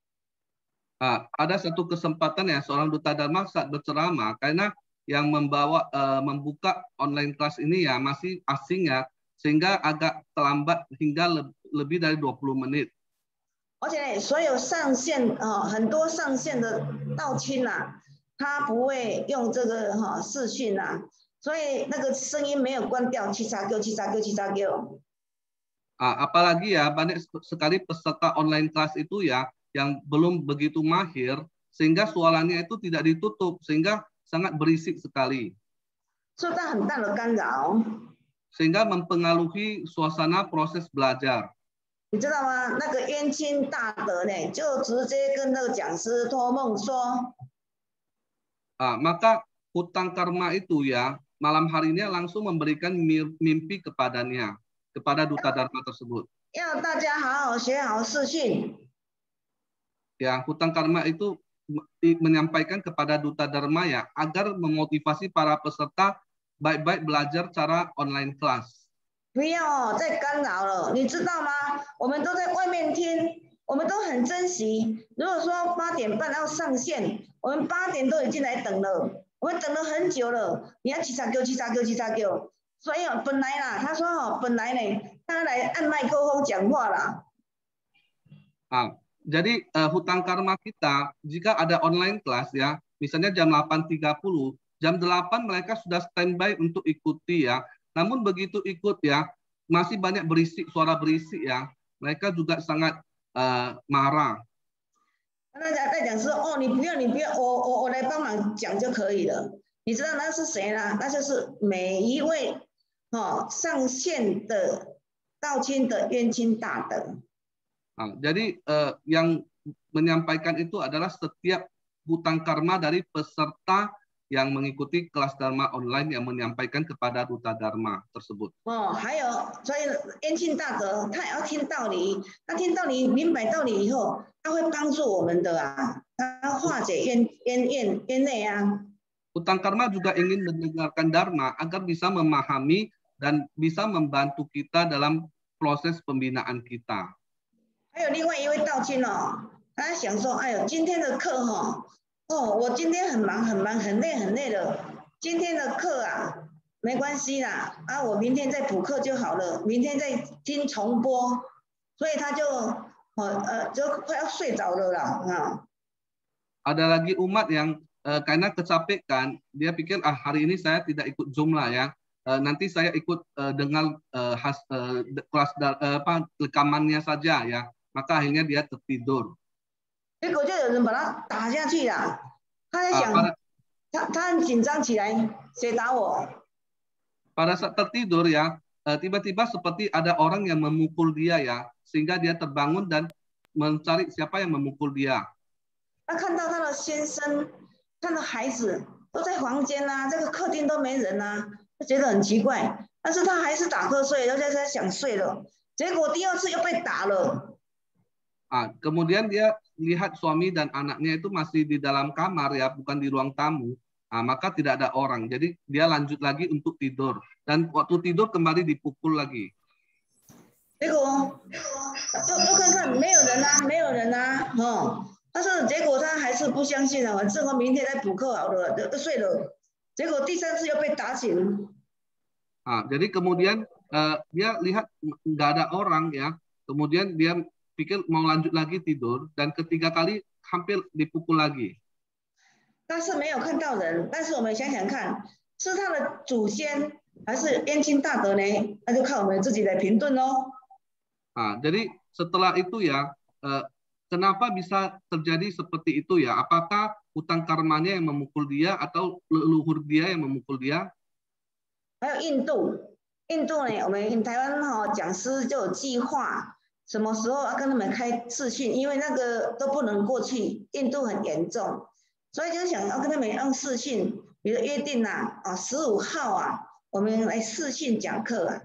Speaker 3: Ada satu kesempatan ya seorang duta Dharma saat berceramah karena yang membuka online class ini ya masih asing ya sehingga agak terlambat hingga lebih dari 20 menit.
Speaker 1: 而且所有上线很多上线的道亲啊，他不会用这个视讯啊，所以那个声音没有关掉，七叉九。
Speaker 3: Apalagi ya banyak sekali peserta online class itu ya yang belum begitu mahir sehingga suaranya itu tidak ditutup sehingga sangat berisik sekali.
Speaker 1: 受到很大的干扰。
Speaker 3: Sehingga mempengaruhi suasana proses belajar.
Speaker 1: 你知道吗？那个冤亲大德呢，就直接跟那个讲师托梦说。
Speaker 3: Maka hutang karma itu ya malam harinya langsung memberikan mimpi kepadanya, kepada duta Dharma tersebut.
Speaker 1: 要大家好好学好视讯。
Speaker 3: Ya, hutang karma itu menyampaikan kepada duta Dharma ya agar memotivasi para peserta baik-baik belajar cara online class.
Speaker 1: 不要再干扰了，你知道吗？我们都在外面听，我们都很珍惜。如果说8点半要上线，我们8点都已经来等了，我们等了很久了。你要七叉九。所以本来啦，他说本来呢，他来按麦克风讲话啦。
Speaker 3: Jadi hutang karma kita jika ada online class ya, misalnya jam 8.30, jam 8 mereka sudah standby untuk ikuti ya. Namun begitu ikut ya, masih banyak berisik, suara berisik ya, mereka juga sangat marah.
Speaker 1: 那在讲说你不要，我来帮忙讲就可以了。你知道那是谁呢？那就是每一位上线的道亲的冤亲大德。
Speaker 3: Jadi yang menyampaikan itu adalah setiap hutang karma dari peserta yang mengikuti kelas Dharma online yang menyampaikan kepada duta Dharma tersebut.
Speaker 1: 还有，所以冤亲大德他也要听道理，他听道理明白道理以后，他会帮助我们的啊，他化解冤内啊。
Speaker 3: Hutang karma juga ingin mendengarkan Dharma agar bisa memahami dan bisa membantu kita dalam proses pembinaan kita.
Speaker 1: 还有另外一位道亲他想说，哎呦，今天的课我今天很忙，很累了。今天的课啊，没关系啦，我明天再补课就好了，明天再听重播。所以他就快要睡着了啦。
Speaker 3: Ada lagi umat yang karena kecapekan, dia pikir hari ini saya tidak ikut Zoom lah ya. Nanti saya ikut dengan kelas rekamannya saja ya. Maka akhirnya dia tertidur.
Speaker 1: 结果就有人把他打下去了。他在想，他很紧张起来，谁打我？
Speaker 3: Pada saat tertidur ya, tiba-tiba seperti ada orang yang memukul dia ya, sehingga dia terbangun dan mencari siapa yang memukul dia.
Speaker 1: 他看到他的先生，看到孩子都在房间啊，这个客厅都没人啊，他觉得很奇怪，但是他还是打瞌睡，而且在想睡了。结果第2次又被打了。
Speaker 3: Kemudian dia lihat suami dan anaknya itu masih di dalam kamar ya, bukan di ruang tamu. Maka tidak ada orang. Jadi dia lanjut lagi untuk tidur. Dan waktu tidur kembali dipukul lagi.
Speaker 1: 结果又看看没有人啊，但是结果他还是不相信了，反正我明天再补课好了，就睡了。结果第3次又被打醒。
Speaker 3: Jadi kemudian dia lihat nggak ada orang ya, kemudian dia pikir mau lanjut lagi tidur, dan ketiga kali hampir dipukul lagi.
Speaker 1: 但是没有看到人，但是我们想想看，是他的祖先还是冤亲大德呢？那就看我们自己来评论喽。
Speaker 3: Nah, jadi setelah itu ya, kenapa bisa terjadi seperti itu ya? Apakah hutang karmanya yang memukul dia atau leluhur dia yang memukul dia?
Speaker 1: 还有印度，印度呢，我们台湾讲师就有计划，什么时候要跟他们开视讯，因为那个都不能过去，印度很严重，所以就想要跟他们用视讯，比如约定15号我们来视讯讲课啊。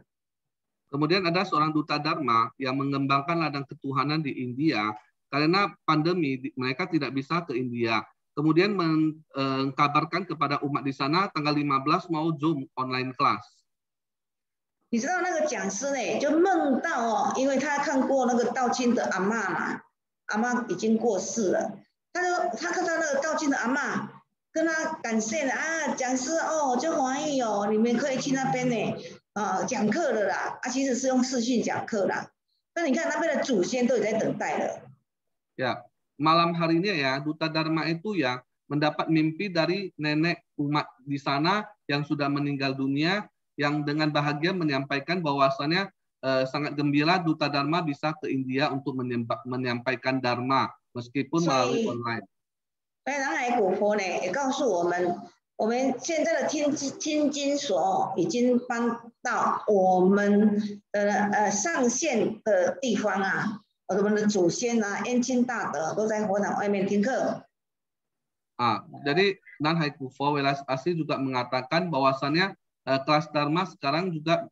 Speaker 3: Kemudian ada seorang duta Dharma yang mengembangkan ladang ketuhanan di India karena pandemi mereka tidak bisa ke India. Kemudian mengkabarkan kepada umat di sana tanggal 15 mau Zoom online class.
Speaker 1: 你知道那个讲师呢，就梦到因为他看过那个道清的阿嬷嘛，阿嬷已经过世了，他看到那个道清的阿嬷，跟他感谢了讲师就怀疑你们可以去那边呢。 讲课了啦，其实是用视讯讲课啦。那你看那边的祖先都已在等待了。
Speaker 3: Ya, malam harinya ya, duta Dharma itu ya mendapat mimpi dari nenek umat di sana yang sudah meninggal dunia, yang dengan bahagia menyampaikan bahwasannya sangat gembira duta Dharma bisa ke India untuk menyampaikan Dharma meskipun melalui online.
Speaker 1: 所以南海古佛呢也告诉我们。 我们现在的听经所已经搬到我们的上线的地方我们的祖先冤亲大德都在佛堂外面听课。
Speaker 3: Jadi Nanhai Kufo Welas Asih juga mengatakan bahwasannya kelas Dharma sekarang juga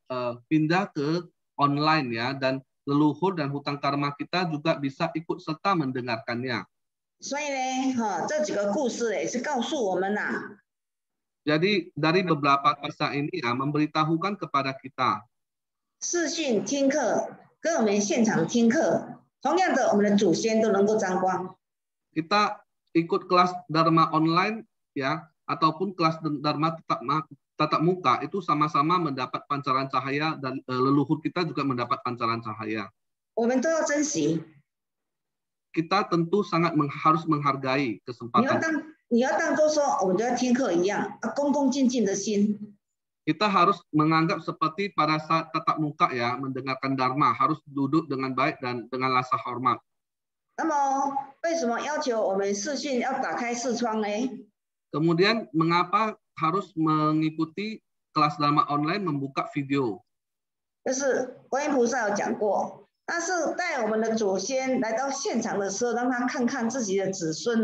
Speaker 3: pindah ke online ya, dan leluhur dan hutang karma kita juga bisa ikut serta mendengarkannya.
Speaker 1: 所以呢，这几个故事也是告诉我们
Speaker 3: Jadi dari beberapa kisah ini ya memberitahukan kepada kita.
Speaker 1: 视讯听课跟我们现场听课，同样的，我们的祖先都能够沾光。
Speaker 3: Kita ikut kelas Dharma online ya, ataupun kelas Dharma tatap muka itu sama-sama mendapat pancaran cahaya, dan leluhur kita juga mendapat pancaran cahaya.
Speaker 1: 我们都要珍惜。
Speaker 3: Kita tentu sangat harus menghargai kesempatan.
Speaker 1: 你要当作说我们都要听课一样，恭恭敬敬的心。
Speaker 3: Kita harus menganggap seperti pada saat tatap muka ya, mendengarkan Dharma, harus duduk dengan baik dan dengan rasa hormat.
Speaker 1: 那么为什么要求我们视讯要打开视窗呢？
Speaker 3: Kemudian mengapa harus mengikuti kelas Dharma online membuka video?
Speaker 1: 就是观音菩萨有讲过，但是带我们的祖先来到现场的时候，让他看看自己的子孙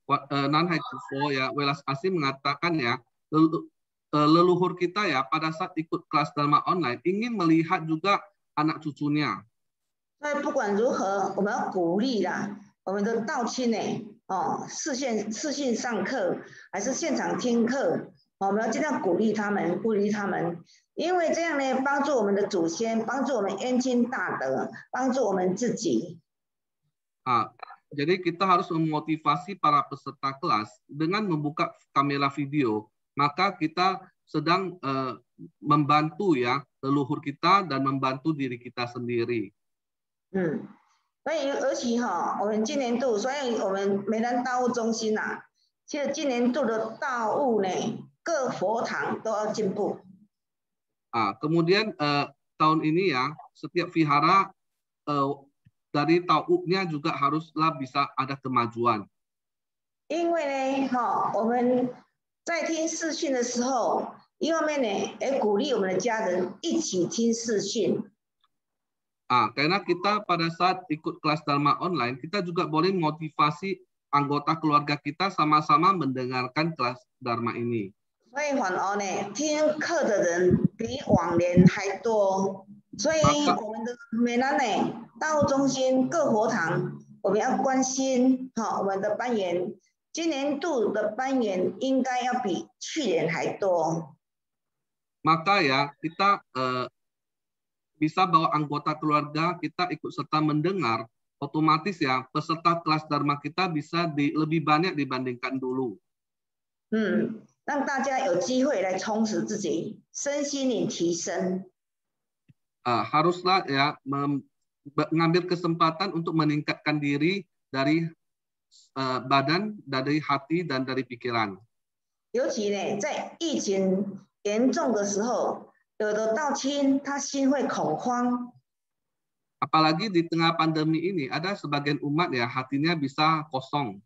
Speaker 3: Nanhai Kufo ya Welas Asih mengatakan ya, leluhur kita ya pada saat ikut kelas Dharma online ingin melihat juga anak cucunya.
Speaker 1: 所以不管如何，我们要鼓励我们的道亲视讯上课还是现场听课，我们要尽量鼓励他们，因为这样呢，帮助我们的祖先，帮助我们冤亲大德，帮助我们自己。
Speaker 3: Jadi kita harus memotivasi para peserta kelas dengan membuka kamera video, maka kita sedang membantu ya leluhur kita dan membantu diri kita sendiri.
Speaker 1: 所以尤其我们今年度，所以我们梅兰道务中心其实今年度的道务呢，各佛堂都要进步。
Speaker 3: Kemudian tahun ini ya setiap vihara dari tauhidnya juga haruslah bisa ada kemajuan.
Speaker 1: 因为呢，我们在听视讯的时候，一方面呢，也鼓励我们的家人一起听视讯。
Speaker 3: Karena kita pada saat ikut kelas Dharma online, kita juga boleh motivasi anggota keluarga kita sama-sama mendengarkan kelas Dharma ini.
Speaker 1: 所以反而呢，听课的人比往年还多。所以我们的梅兰呢，道务中心各佛堂，我们要关心我们的班员，今年度的班员应该要比去年还多。
Speaker 3: Maka ya kita bisa bawa anggota keluarga kita ikut serta mendengar, otomatis ya peserta kelas Dharma kita bisa lebih banyak dibandingkan dulu.
Speaker 1: 让大家有机会来充实自己，身心灵提升。
Speaker 3: Haruslah ya mengambil kesempatan untuk meningkatkan diri dari badan, dari hati dan dari pikiran.
Speaker 1: 尤其呢，在疫情严重的时候，有的道亲他心会恐慌。
Speaker 3: Apalagi di tengah pandemi ini ada sebagian umat ya hatinya bisa kosong.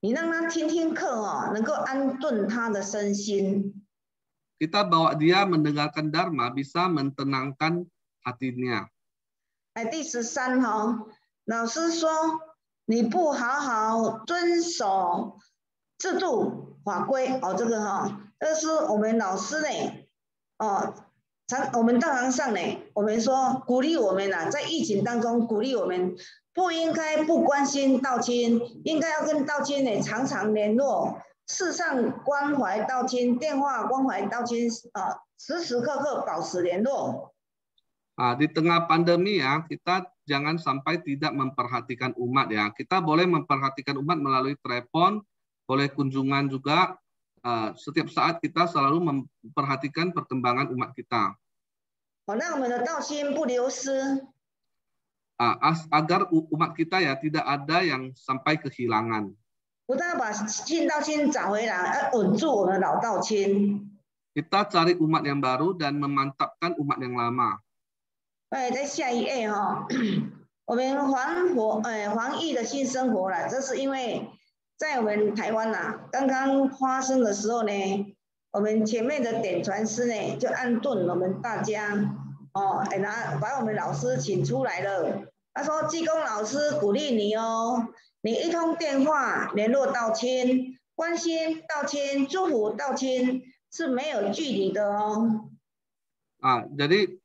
Speaker 1: 你让他听听课哦，能够安顿他的身心。
Speaker 3: Kita bawa dia mendengarkan dharma bisa mentenangkan hatinya.
Speaker 1: 第13哈，老师说你不好好遵守制度法规哦，这个哈，这是我们老师呢，哦，我们道堂上呢，我们说鼓励我们呐，在疫情当中鼓励我们，不应该不关心道亲，应该要跟道亲呢常常联络。 事上关怀道亲，电话关怀道亲时时刻刻保持联络。
Speaker 3: Di tengah pandemi ya, kita jangan sampai tidak memperhatikan umat ya. Kita boleh memperhatikan umat melalui telepon, boleh kunjungan juga. Setiap saat kita selalu memperhatikan perkembangan umat kita.
Speaker 1: 让我们的道亲不流失。
Speaker 3: Agar umat kita ya tidak ada yang sampai kehilangan.
Speaker 1: 不但把新道亲找回来，要稳住我们的老道亲。
Speaker 3: Kita cari umat yang baru dan memantapkan umat yang lama.
Speaker 1: 在下一页哈，我们防疫的新生活了，这是因为在我们台湾呐，刚刚发生的时候呢，我们前面的点传师呢就安顿我们大家哦，把我们老师请出来了。他说：“济公老师鼓励你哦。” 你一通电话联络道亲，关心道亲，祝福道亲是没有距离的哦。
Speaker 3: Jadi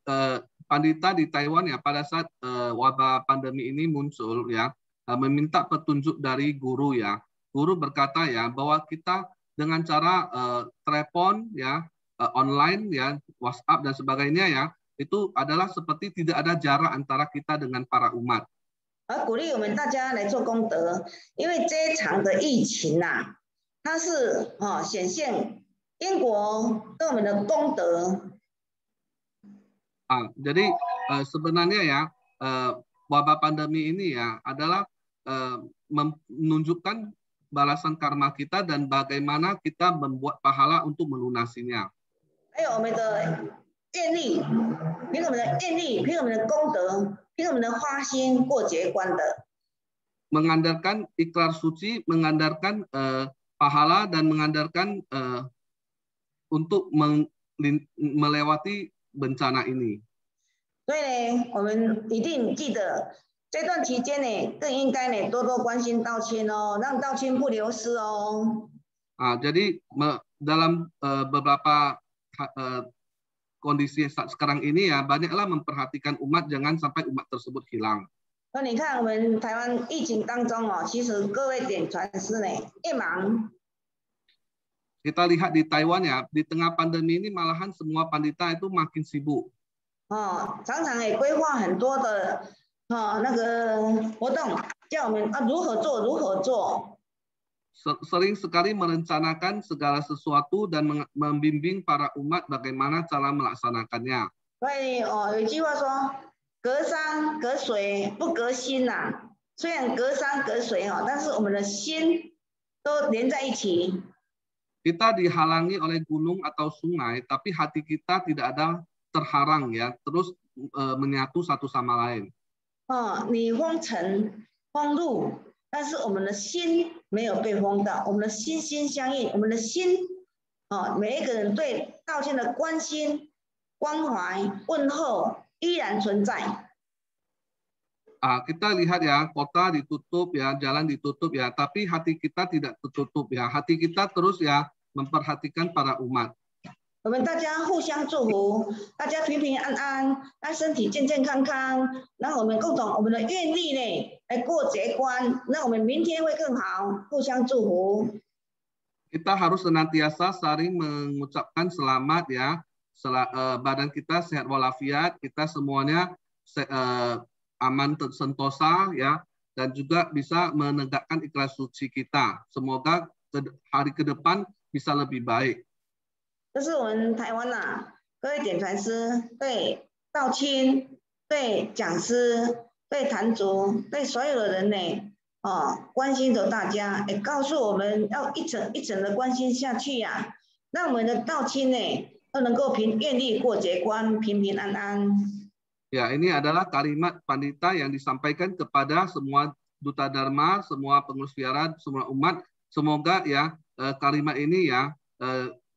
Speaker 3: Pandita di Taiwan ya pada saat wabah pandemi ini muncul ya meminta petunjuk dari guru ya. Guru berkata ya bahwa kita dengan cara telepon ya online ya WhatsApp dan sebagainya ya itu adalah seperti tidak ada jarak antara kita dengan para umat.
Speaker 1: 而鼓励我们大家来做功德，因为这一场的疫情呐，它是显现因果跟我们的功德。
Speaker 3: Jadi sebenarnya ya wabah pandemi ini ya adalah menunjukkan balasan karma kita dan bagaimana kita membuat pahala untuk melunasinya.
Speaker 1: 还有我们的愿力，凭我们的愿力，凭我们的功德。 凭我们的花心过节关的，
Speaker 3: mengandalkan ikrar suci, mengandalkan pahala dan mengandalkan untuk melewati bencana ini.
Speaker 1: 所以呢，我们一定记得这段期间呢，更应该呢多多关心道亲哦，让道亲不流失哦。
Speaker 3: Jadi dalam beberapa kondisi saat sekarang ini ya banyaklah memperhatikan umat jangan sampai umat tersebut hilang.
Speaker 1: 那你看我们台湾疫情当中哦，其实各位点传师呢一忙。
Speaker 3: Kita lihat di Taiwan ya di tengah pandemi ini malahan semua pandita itu makin sibuk.
Speaker 1: 常常也规划很多的那个活动，叫我们如何做如何做。
Speaker 3: Sering sekali merencanakan segala sesuatu dan membimbing para umat bagaimana cara melaksanakannya.
Speaker 1: 所以有一句话说，隔山隔水不隔心呐。虽然隔山隔水但是我们的心都连在一起。
Speaker 3: Kita dihalangi oleh gunung atau sungai, tapi hati kita tidak ada terharang ya, terus menyatu satu sama lain.
Speaker 1: 你封城封路。 但是我们的心没有被封到，我们的心心相印，我们的心每一个人对道歉的关心、关怀、问候依然存在。
Speaker 3: Kita lihat ya kota ditutup ya, jalan ditutup ya, tapi hati kita tidak tertutup ya, hati kita terus ya memperhatikan para umat.
Speaker 1: 我们大家互相祝福，大家平平安安，那身体健健康康，然后我们共同我们的愿力呢来过节关，那我们明天会更好，互相祝福。
Speaker 3: Kita harus senantiasa saling mengucapkan selamat ya, badan kita sehat walafiat, kita semuanya aman sentosa ya, dan juga bisa menegakkan ikhlas suci kita. Semoga hari ke depan bisa lebih baik.
Speaker 1: 这是我们台湾各位点传师对道亲、对讲师、对坛族、对所有的人呢，关心着大家，也告诉我们要一层一层的关心下去呀，让我们的道亲呢都能够愿力过节关，平平安安。
Speaker 3: Ya, ini adalah kalimat Pandita yang disampaikan kepada semua duta dharma, semua pengurus wihara, semua umat. Semoga ya kalimat ini ya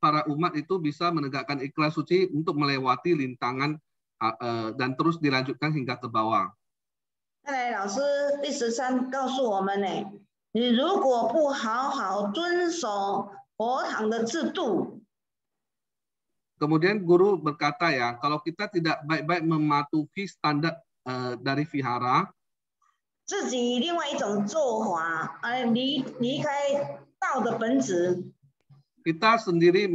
Speaker 3: para umat itu bisa menegakkan ikhlas suci untuk melewati lintangan dan terus dilanjutkan hingga ke bawah.
Speaker 1: 再来，老师第13告诉我们呢，你如果不好好遵守佛堂的制度。
Speaker 3: Kemudian guru berkata ya, kalau kita tidak baik-baik mematuhi standar dari vihara,
Speaker 1: 自己另外一种做法，离开道的本质。
Speaker 3: kita sendiri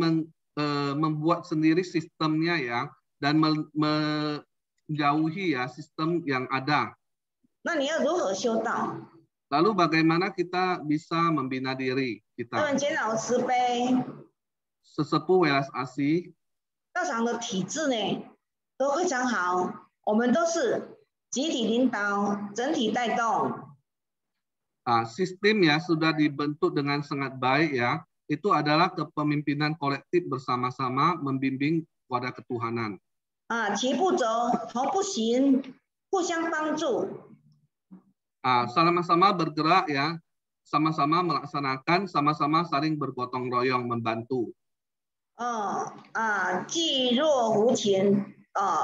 Speaker 3: membuat sendiri sistemnya ya, dan menjauhi ya sistem yang ada.
Speaker 1: 那你要如何修道？
Speaker 3: Lalu bagaimana kita bisa membina diri kita?
Speaker 1: 他们简老慈悲，
Speaker 3: Sesepuh welas asih.
Speaker 1: 道场的体制呢都非常好，我们都是集体领导、整体带动。
Speaker 3: Sistem ya sudah dibentuk dengan sangat baik ya. Itu adalah kepemimpinan kolektif bersama-sama membimbing kepada ketuhanan.
Speaker 1: 齐步走，同步行，互相帮助。
Speaker 3: Sama-sama bergerak ya, sama-sama melaksanakan, sama-sama saling bergotong royong membantu.
Speaker 1: 济弱扶倾，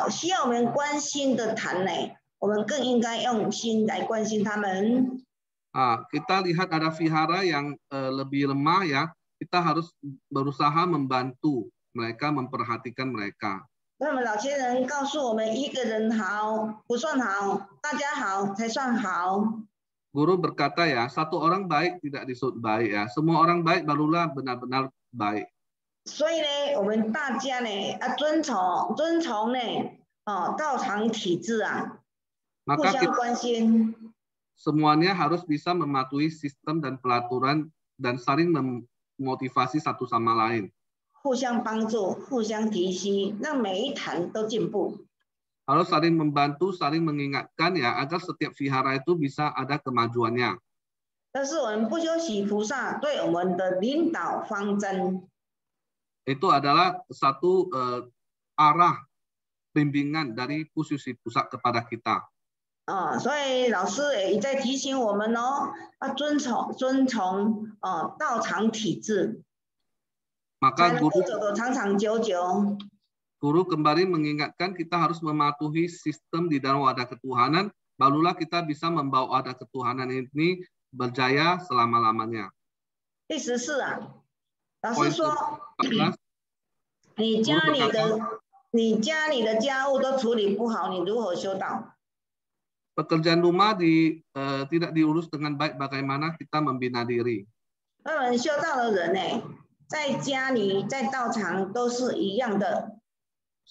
Speaker 1: 需要我们关心的坛呢，我们更应该用心来关心他们。
Speaker 3: Kita lihat ada vihara yang lebih lemah ya, kita harus berusaha membantu mereka, memperhatikan mereka.
Speaker 1: 那么老先人告诉我们，一个人好不算好，大家好才算好。
Speaker 3: Guru berkata ya, satu orang baik tidak disebut baik ya, semua orang baik barulah benar-benar baik.
Speaker 1: 所以呢，我们大家呢要遵从呢，道场体制互相关心。
Speaker 3: Semuanya harus bisa mematuhi sistem dan pelaturan dan saling memotivasi satu sama lain.
Speaker 1: 互相帮助，互相提携，让每一坛都进步。
Speaker 3: Harus saling membantu, saling mengingatkan ya, agar setiap vihara itu bisa ada kemajuannya.
Speaker 1: 这是我们不修习菩萨对我们的领导方针。
Speaker 3: Itu adalah satu arah bimbingan dari Pususi Pusat kepada kita.
Speaker 1: 所以老师也在提醒我们要遵从道场体制，
Speaker 3: Maka
Speaker 1: 才能够走得长长久久。
Speaker 3: Guru kembali mengingatkan kita harus mematuhi sistem di dalam wadah ketuhanan, barulah kita bisa membawa wadah ketuhanan ini berjaya selama-lamanya.
Speaker 1: 第14老师说，你家里的家务都处理不好，你如何修道？
Speaker 3: Pekerjaan rumah tidak diurus dengan baik, bagaimana kita membina diri?
Speaker 1: 那么修道的人呢，在家里在道场都是一样的。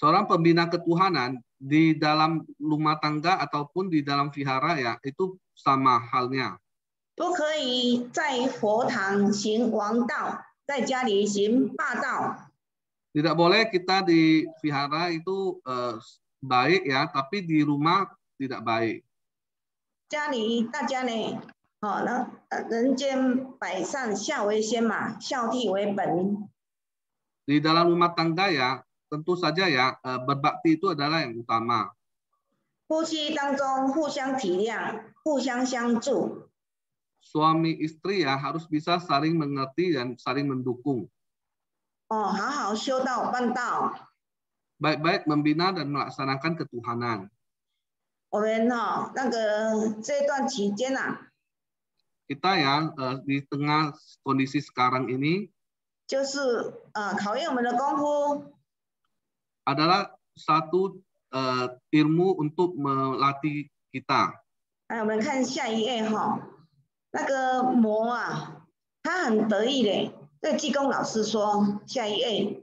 Speaker 3: Seorang pembina ketuhanan di dalam rumah tangga ataupun di dalam vihara ya, itu sama halnya.
Speaker 1: 不可以在佛堂行王道，在家里行霸道。
Speaker 3: Tidak boleh kita di vihara itu baik ya, tapi di rumah tidak baik.
Speaker 1: 家里大家呢，人间百善，孝为先嘛，孝悌为本。
Speaker 3: Di dalam rumah tangga ya, tentu saja ya berbakti itu adalah yang utama.
Speaker 1: 夫妻当中互相体谅，互相相助。
Speaker 3: Suami istri ya harus bisa saling mengerti dan saling mendukung.
Speaker 1: 好好修道办道。
Speaker 3: Baik-baik membina dan melaksanakan ketuhanan.
Speaker 1: 我们这段期间
Speaker 3: Kita ya di tengah kondisi sekarang ini
Speaker 1: 就是考验我们的功夫。
Speaker 3: adalah satu ilmu untuk melatih kita.
Speaker 1: 我们看下一页那个魔他很得意的对济公老师说，下一页。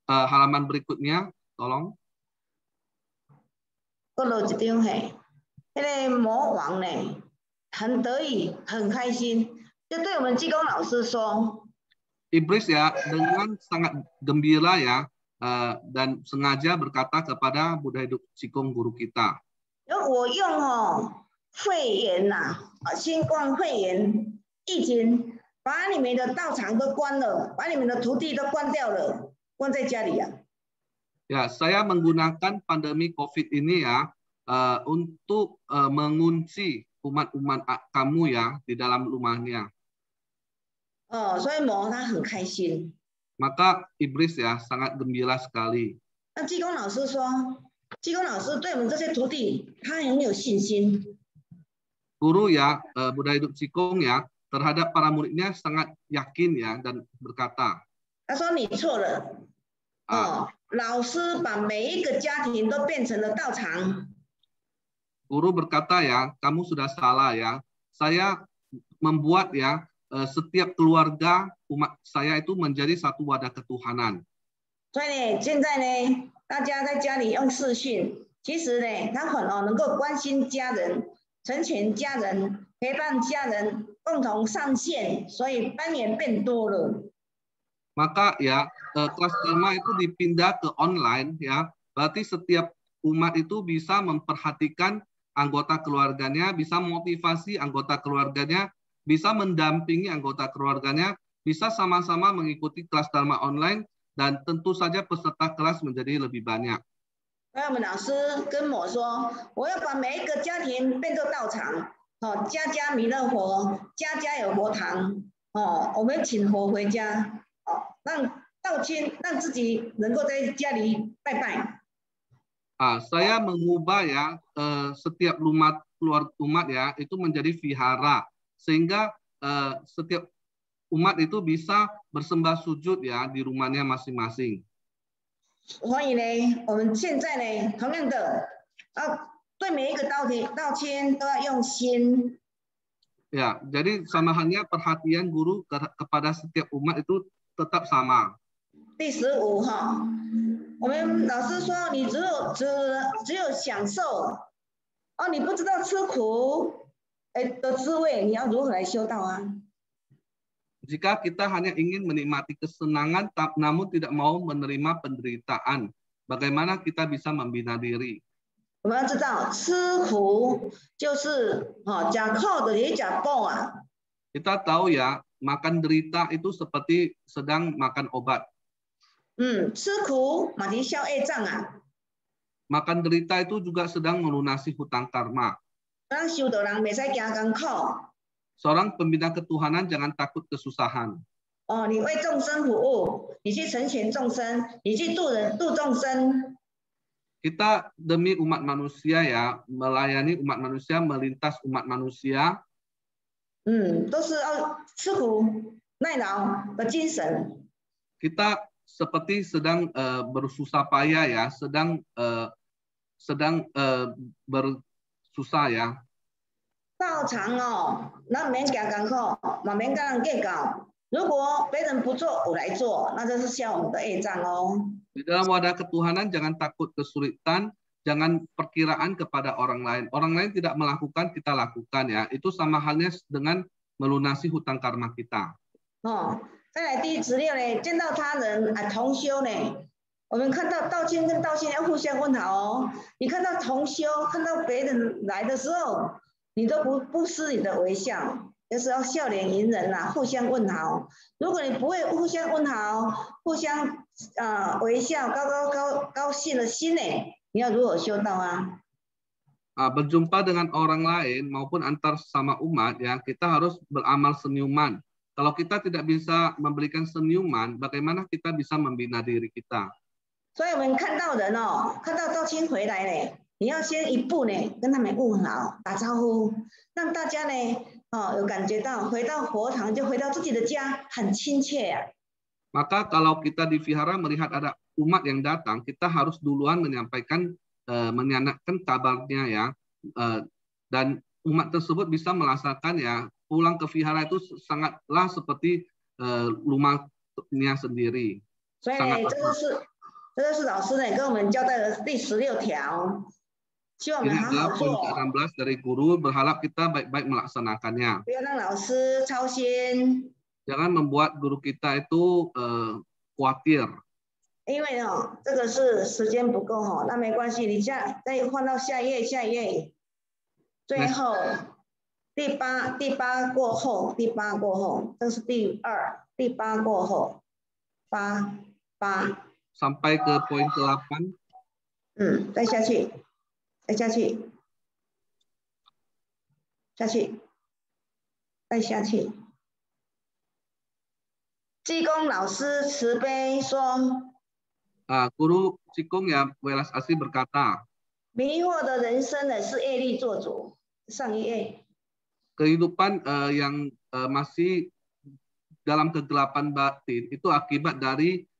Speaker 3: Halaman berikutnya, tolong.
Speaker 1: 过了一张那个魔王呢，很得意，很开心，就对我们济公老师说：“
Speaker 3: iblis ya dengan sangat gembira ya dan sengaja berkata kepada Buddha Hidup Qigong guru kita.
Speaker 1: 我用肺炎新冠肺炎疫情，把你们的道场都关了，把你们的徒弟都关掉了，关在家里啊。
Speaker 3: Ya, saya menggunakan pandemi COVID ini ya untuk mengunci umat-umat kamu ya di dalam rumahnya.
Speaker 1: 所以魔他很开心。
Speaker 3: Maka iblis ya sangat gembira sekali.
Speaker 1: 那济公老师说，济公老师对我们这些徒弟，他很有信心。
Speaker 3: Guru ya, Buddha Hidup Qigong ya, terhadap para muridnya sangat yakin ya dan berkata.
Speaker 1: 他说你错了。 老师把每一个家庭都变成了道场。
Speaker 3: Guru berkata ya, kamu sudah salah ya. Saya membuat ya setiap keluarga umat saya itu menjadi satu wadah ketuhanan.
Speaker 1: 所以呢，现在呢，大家在家里用视讯，其实呢，他很能够关心家人、成全家人、陪伴家人，共同上线，所以班员变多了。
Speaker 3: Maka ya kelas Dharma itu dipindah ke online ya. Berarti setiap umat itu bisa memperhatikan anggota keluarganya, bisa motivasi anggota keluarganya, bisa mendampingi anggota keluarganya, bisa sama-sama mengikuti kelas Dharma online dan tentu saja peserta kelas menjadi lebih banyak.
Speaker 1: 那我们老师跟我说，我要把每一个家庭变作道场，家家弥勒佛，家家有佛堂，我们请佛回家。 让道亲让自己能够在家里拜拜。
Speaker 3: Saya mengubah ya setiap umat ya itu menjadi vihara sehingga setiap umat itu bisa bersembah sujud ya di rumahnya masing-masing.
Speaker 1: 所以呢，我们现在呢，同样的对每一个道亲都要用心。
Speaker 3: Ya, jadi sama halnya perhatian guru kepada setiap umat itu tetap sama.
Speaker 1: 第15我们老师说，你只有享受，你不知道吃苦的滋味，你要如何来修道啊？
Speaker 3: Jika kita hanya ingin menikmati kesenangan, namun tidak mau menerima penderitaan, bagaimana kita bisa membina diri?
Speaker 1: 我们要知道，吃苦就是假靠的也假报啊。
Speaker 3: Kita tahu ya, makan derita itu seperti sedang makan obat.
Speaker 1: 吃苦马蹄消业障啊。
Speaker 3: Makan derita itu juga sedang melunasi hutang karma.
Speaker 1: 咱修道人袂使惊艰苦。
Speaker 3: Seorang pembina ketuhanan jangan takut kesusahan.
Speaker 1: 你为众生服务，你去成全众生，你去度众生。
Speaker 3: Kita demi umat manusia ya, melayani umat manusia, melintas umat manusia.
Speaker 1: 都是要吃苦耐劳的精神。
Speaker 3: Kita seperti sedang bersusah payah ya, sedang bersusah ya.
Speaker 1: 道场咱免惊艰苦，嘛免跟人计较。如果别人不做，我来做，那就是消我们的业障哦。
Speaker 3: Di dalam wadah ketuhanan jangan takut kesulitan, jangan perkiraan kepada orang lain. Orang lain tidak melakukan, kita lakukan ya. Itu sama halnya dengan melunasi hutang karma kita.
Speaker 1: 再来第16呢，见到他人同修呢，我们看到道亲跟道亲要互相问好哦。你看到同修，看到别人来的时候，你都不失你的微笑，就是要笑脸迎人啦，互相问好。如果你不会互相问好，互相微笑，高兴的心呢，你要如何修道啊？
Speaker 3: Berjumpa dengan orang lain maupun antar sama umat ya, kita harus beramal senyuman. Kalau kita tidak bisa memberikan senyuman, bagaimana kita bisa membina diri kita?
Speaker 1: 所以我们看到人看到道亲回来呢，你要先一步呢跟他们问好，打招呼，让大家呢有感觉到回到佛堂就回到自己的家，很亲切呀。
Speaker 3: Maka kalau kita di vihara melihat ada umat yang datang, kita harus duluan menyampaikan, menyandarkan kabarnya ya, dan umat tersebut bisa merasakan ya, pulang ke vihara itu sangatlah seperti rumahnya sendiri.
Speaker 1: 所以这个是老师呢跟我们交代的第16条，希望我们
Speaker 3: Ini
Speaker 1: 好
Speaker 3: adalah
Speaker 1: 好
Speaker 3: poin
Speaker 1: 做，
Speaker 3: ke-16 dari guru, berharap kita baik-baik melaksanakannya.
Speaker 1: 不要让老师操心。
Speaker 3: Jangan membuat guru kita itu khawatir.
Speaker 1: 因为这个是时间不够那没关系，你再换到下一页，最后第八过后，这是第8过后，8
Speaker 3: sampai ke poin ke-8.
Speaker 1: 再下去，再下去。济公老师慈悲说。
Speaker 3: Guru Cikung ya Welas Asih berkata,
Speaker 1: 迷惑的人生呢是业力做主。上一页。
Speaker 3: kehidupan yang masih dalam kegelapan batin itu akibat dari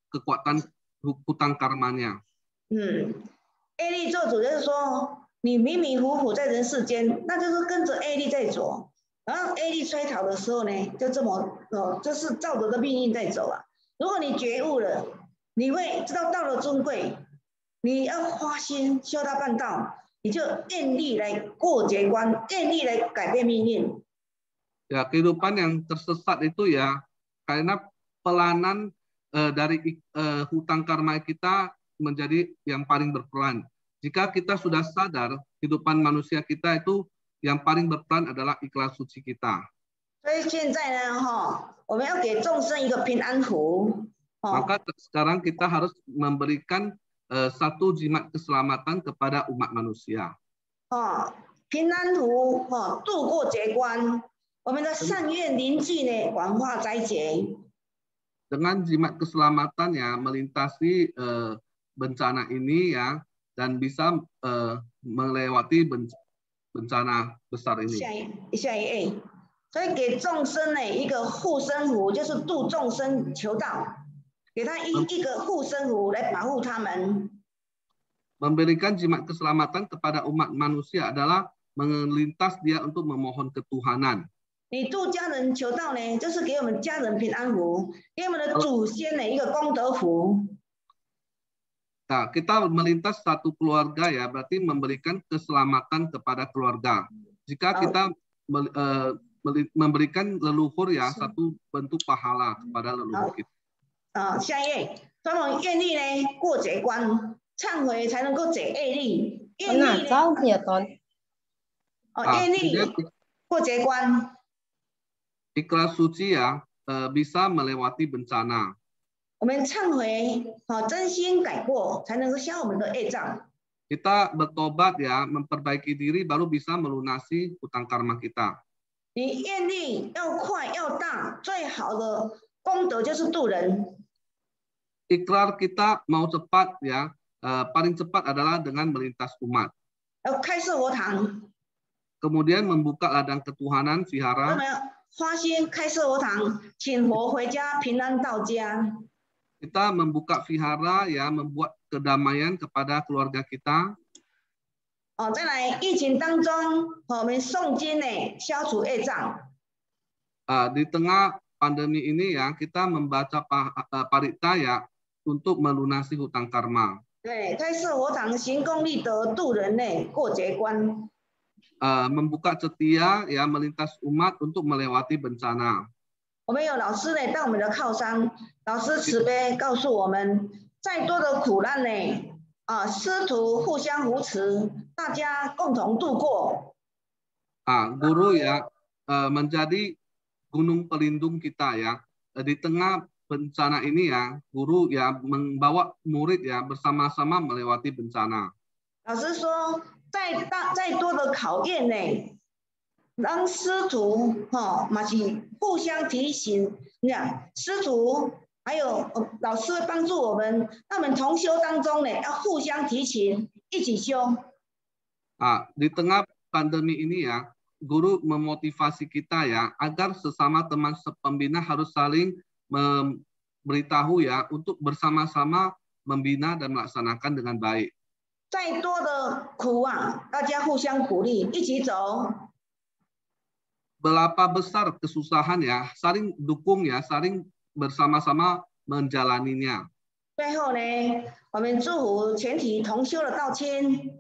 Speaker 3: kekuatan hutang karmanya.
Speaker 1: 业力做主就是说，你迷迷糊糊在人世间，那就是跟着业力在走。然后业力催讨的时候呢，就这么就是照着的命运在走啊。如果你觉悟了，你会知道到了尊贵，你要花心修到半道，你就愿力来过节关，愿力来改变命运。
Speaker 3: Ya, kehidupan yang tersesat itu ya karena pelanan dari hutang karma kita menjadi yang paling berperan. Jika kita sudah sadar kehidupan manusia kita itu yang paling berperan adalah ikhlas suci kita.
Speaker 1: 所以现在呢，我们要给众生一个平安符。
Speaker 3: Maka sekarang kita harus memberikan satu jimat keselamatan kepada umat manusia.
Speaker 1: 平安符，度过劫关，我们的善愿灵济呢，广化灾劫。
Speaker 3: Dengan jimat keselamatan ya melintasi bencana ini ya dan bisa melewati bencana besar ini.
Speaker 1: 下一页，所以给众生呢一个护身符，就是度众生求道，给他一个护身符来保护他们。
Speaker 3: Memberikan jimat keselamatan kepada umat manusia adalah melintas dia untuk memohon ketuhanan.
Speaker 1: 你度家人求道呢，就是给我们家人平安符，给我们的祖先呢一个功德符。
Speaker 3: Nah, kita melintas satu keluarga ya, berarti memberikan keselamatan kepada keluarga. Jika kita memberikan leluhur ya, satu bentuk pahala kepada leluhur kita.
Speaker 1: 下一页，他们愿力呢过劫关，忏悔才能够解业力。愿力过劫关。
Speaker 3: Ikhlas suci ya bisa melewati bencana.
Speaker 1: 我们忏悔，真心改过，才能够消我们的业障。
Speaker 3: Kita bertobat ya, memperbaiki diri baru bisa melunasi hutang karma kita.
Speaker 1: 你愿力要快要大，最好的功德就是度人。
Speaker 3: Ikrar kita mau cepat ya, paling cepat adalah dengan melintas umat.
Speaker 1: 要开设佛堂。
Speaker 3: Kemudian membuka ladang ketuhanan vihara.
Speaker 1: 花心开设佛堂，请佛回家，平安到家。
Speaker 3: Kita membuka vihara ya, membuat kedamaian kepada keluarga kita.
Speaker 1: 再来，疫情当中，我们诵经呢，消除业障。
Speaker 3: Di tengah pandemi ini ya, kita membaca parita ya untuk melunasi hutang karma.
Speaker 1: 对，开设佛堂，行功立德，度人呢，过劫关。
Speaker 3: Membuka setia ya, melintas umat untuk melewati bencana.
Speaker 1: 我们有老师呢，当我们的靠山，老师慈悲告诉我们，再多的苦难呢，师徒互相扶持，大家共同度过。
Speaker 3: Guru ya menjadi gunung pelindung kita ya. Di tengah bencana ini ya, guru ya membawa murid ya bersama-sama melewati bencana.
Speaker 1: 老师说，再多的考验呢。 让师徒嘛是互相提醒，你看师徒还有老师会帮助我们，那我们同修当中呢要互相提醒，一起修。
Speaker 3: Di tengah pandemi ini ya, guru memotivasi kita ya agar sesama teman sepembina harus saling memberitahu ya untuk bersama-sama membina dan melaksanakan dengan baik.
Speaker 1: 再多的苦大家互相鼓励，一起走。
Speaker 3: Berapa besar kesusahan ya, saling dukung ya, saling bersama-sama menjalaninya.
Speaker 1: 最后呢，我们祝福全体同修的道亲。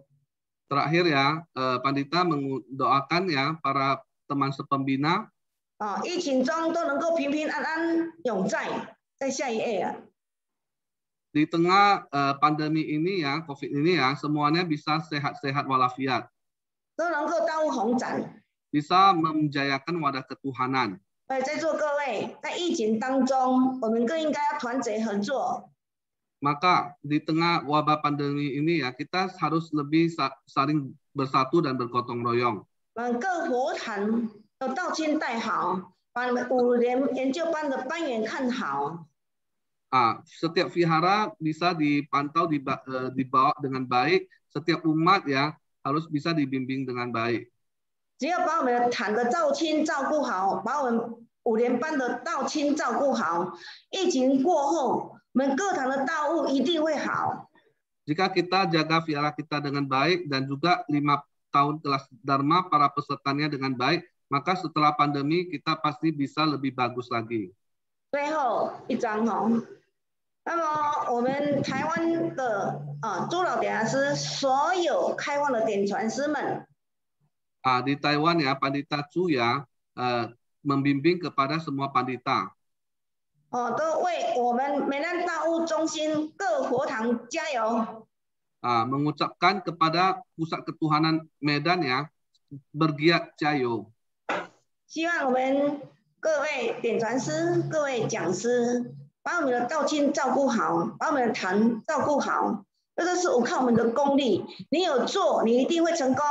Speaker 3: Terakhir ya, Pandita mendoakan ya para teman sepembina.
Speaker 1: 疫情中都能够平平安安永在。在下一页啊。
Speaker 3: Di tengah pandemi ini ya, COVID ini ya, semuanya bisa sehat-sehat walafiat.
Speaker 1: 都能够大悟宏展。
Speaker 3: Bisa menjayakan wadah ketuhanan.
Speaker 1: 在座各位，在疫情当中，我们更应该要团结合作。
Speaker 3: Maka di tengah wabah pandemi ini ya, kita harus lebih saling bersatu dan bergotong royong.
Speaker 1: 各佛堂的道亲带好，把5年研究班的班员看好。
Speaker 3: Setiap vihara bisa dipantau dibawa dengan baik. Setiap umat ya harus bisa dibimbing dengan baik.
Speaker 1: 只要把我们的堂的道亲照顾好，把我们5年班的道亲照顾好，疫情过后，我们各堂的道务一定会好。
Speaker 3: Jika kita jaga vihara kita dengan baik dan juga 5 tahun kelas Dharma para pesertanya dengan baik, maka setelah pandemi kita pasti bisa lebih bagus lagi.
Speaker 1: 最后一张哦，那么我们台湾的诸老点师，所有开放的点传师们。
Speaker 3: Di Taiwan ya, Pandita Chu ya membimbing kepada semua pandita.
Speaker 1: 都为我们美南道务中心各佛堂加油。
Speaker 3: Mengucapkan kepada pusat ketuhanan Medan ya, bergiat cayo.
Speaker 1: 希望我们各位点传师、各位讲师，把我们的道亲照顾好，把我们的堂照顾好。这都是我看我们的功力，你有做，你一定会成功。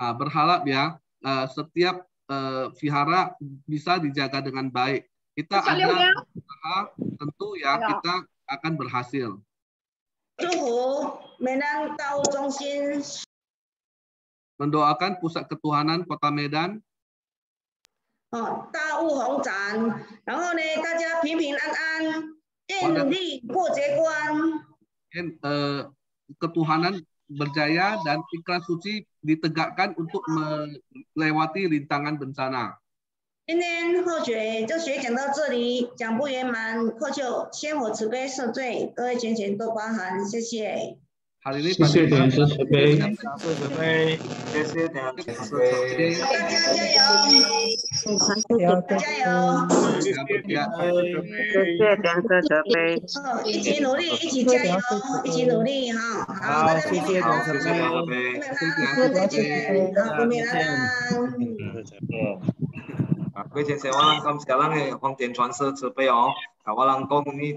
Speaker 3: Berharap ya setiap vihara bisa dijaga dengan baik. Kita ada usaha, tentu ya kita akan berhasil.
Speaker 1: 祝福美南道务中心。
Speaker 3: Mendoakan pusat ketuhanan Kota Medan.
Speaker 1: 大悟宏展，然后呢，大家平平安安，顺利过节关。
Speaker 3: Ketuhanan berjaya dan ikhlas suci ditegakkan untuk melewati rintangan bencana.
Speaker 1: 今天后学就学讲到这里，讲不圆满，叩求仙佛慈悲赦罪，各位全多包涵，谢谢。
Speaker 3: Hari ini
Speaker 4: 谢谢点师慈悲，
Speaker 2: 谢谢点师慈悲，
Speaker 1: 大家加油，加油！
Speaker 5: 谢谢点师慈悲，
Speaker 1: 一起努力，一起加油，一起努力哈！好，大家平平安安，
Speaker 2: 谢谢慈悲，
Speaker 1: 再见，好，平平安安。
Speaker 2: 各位先生，我们sekarang 黄点传师慈悲哦，我们讲你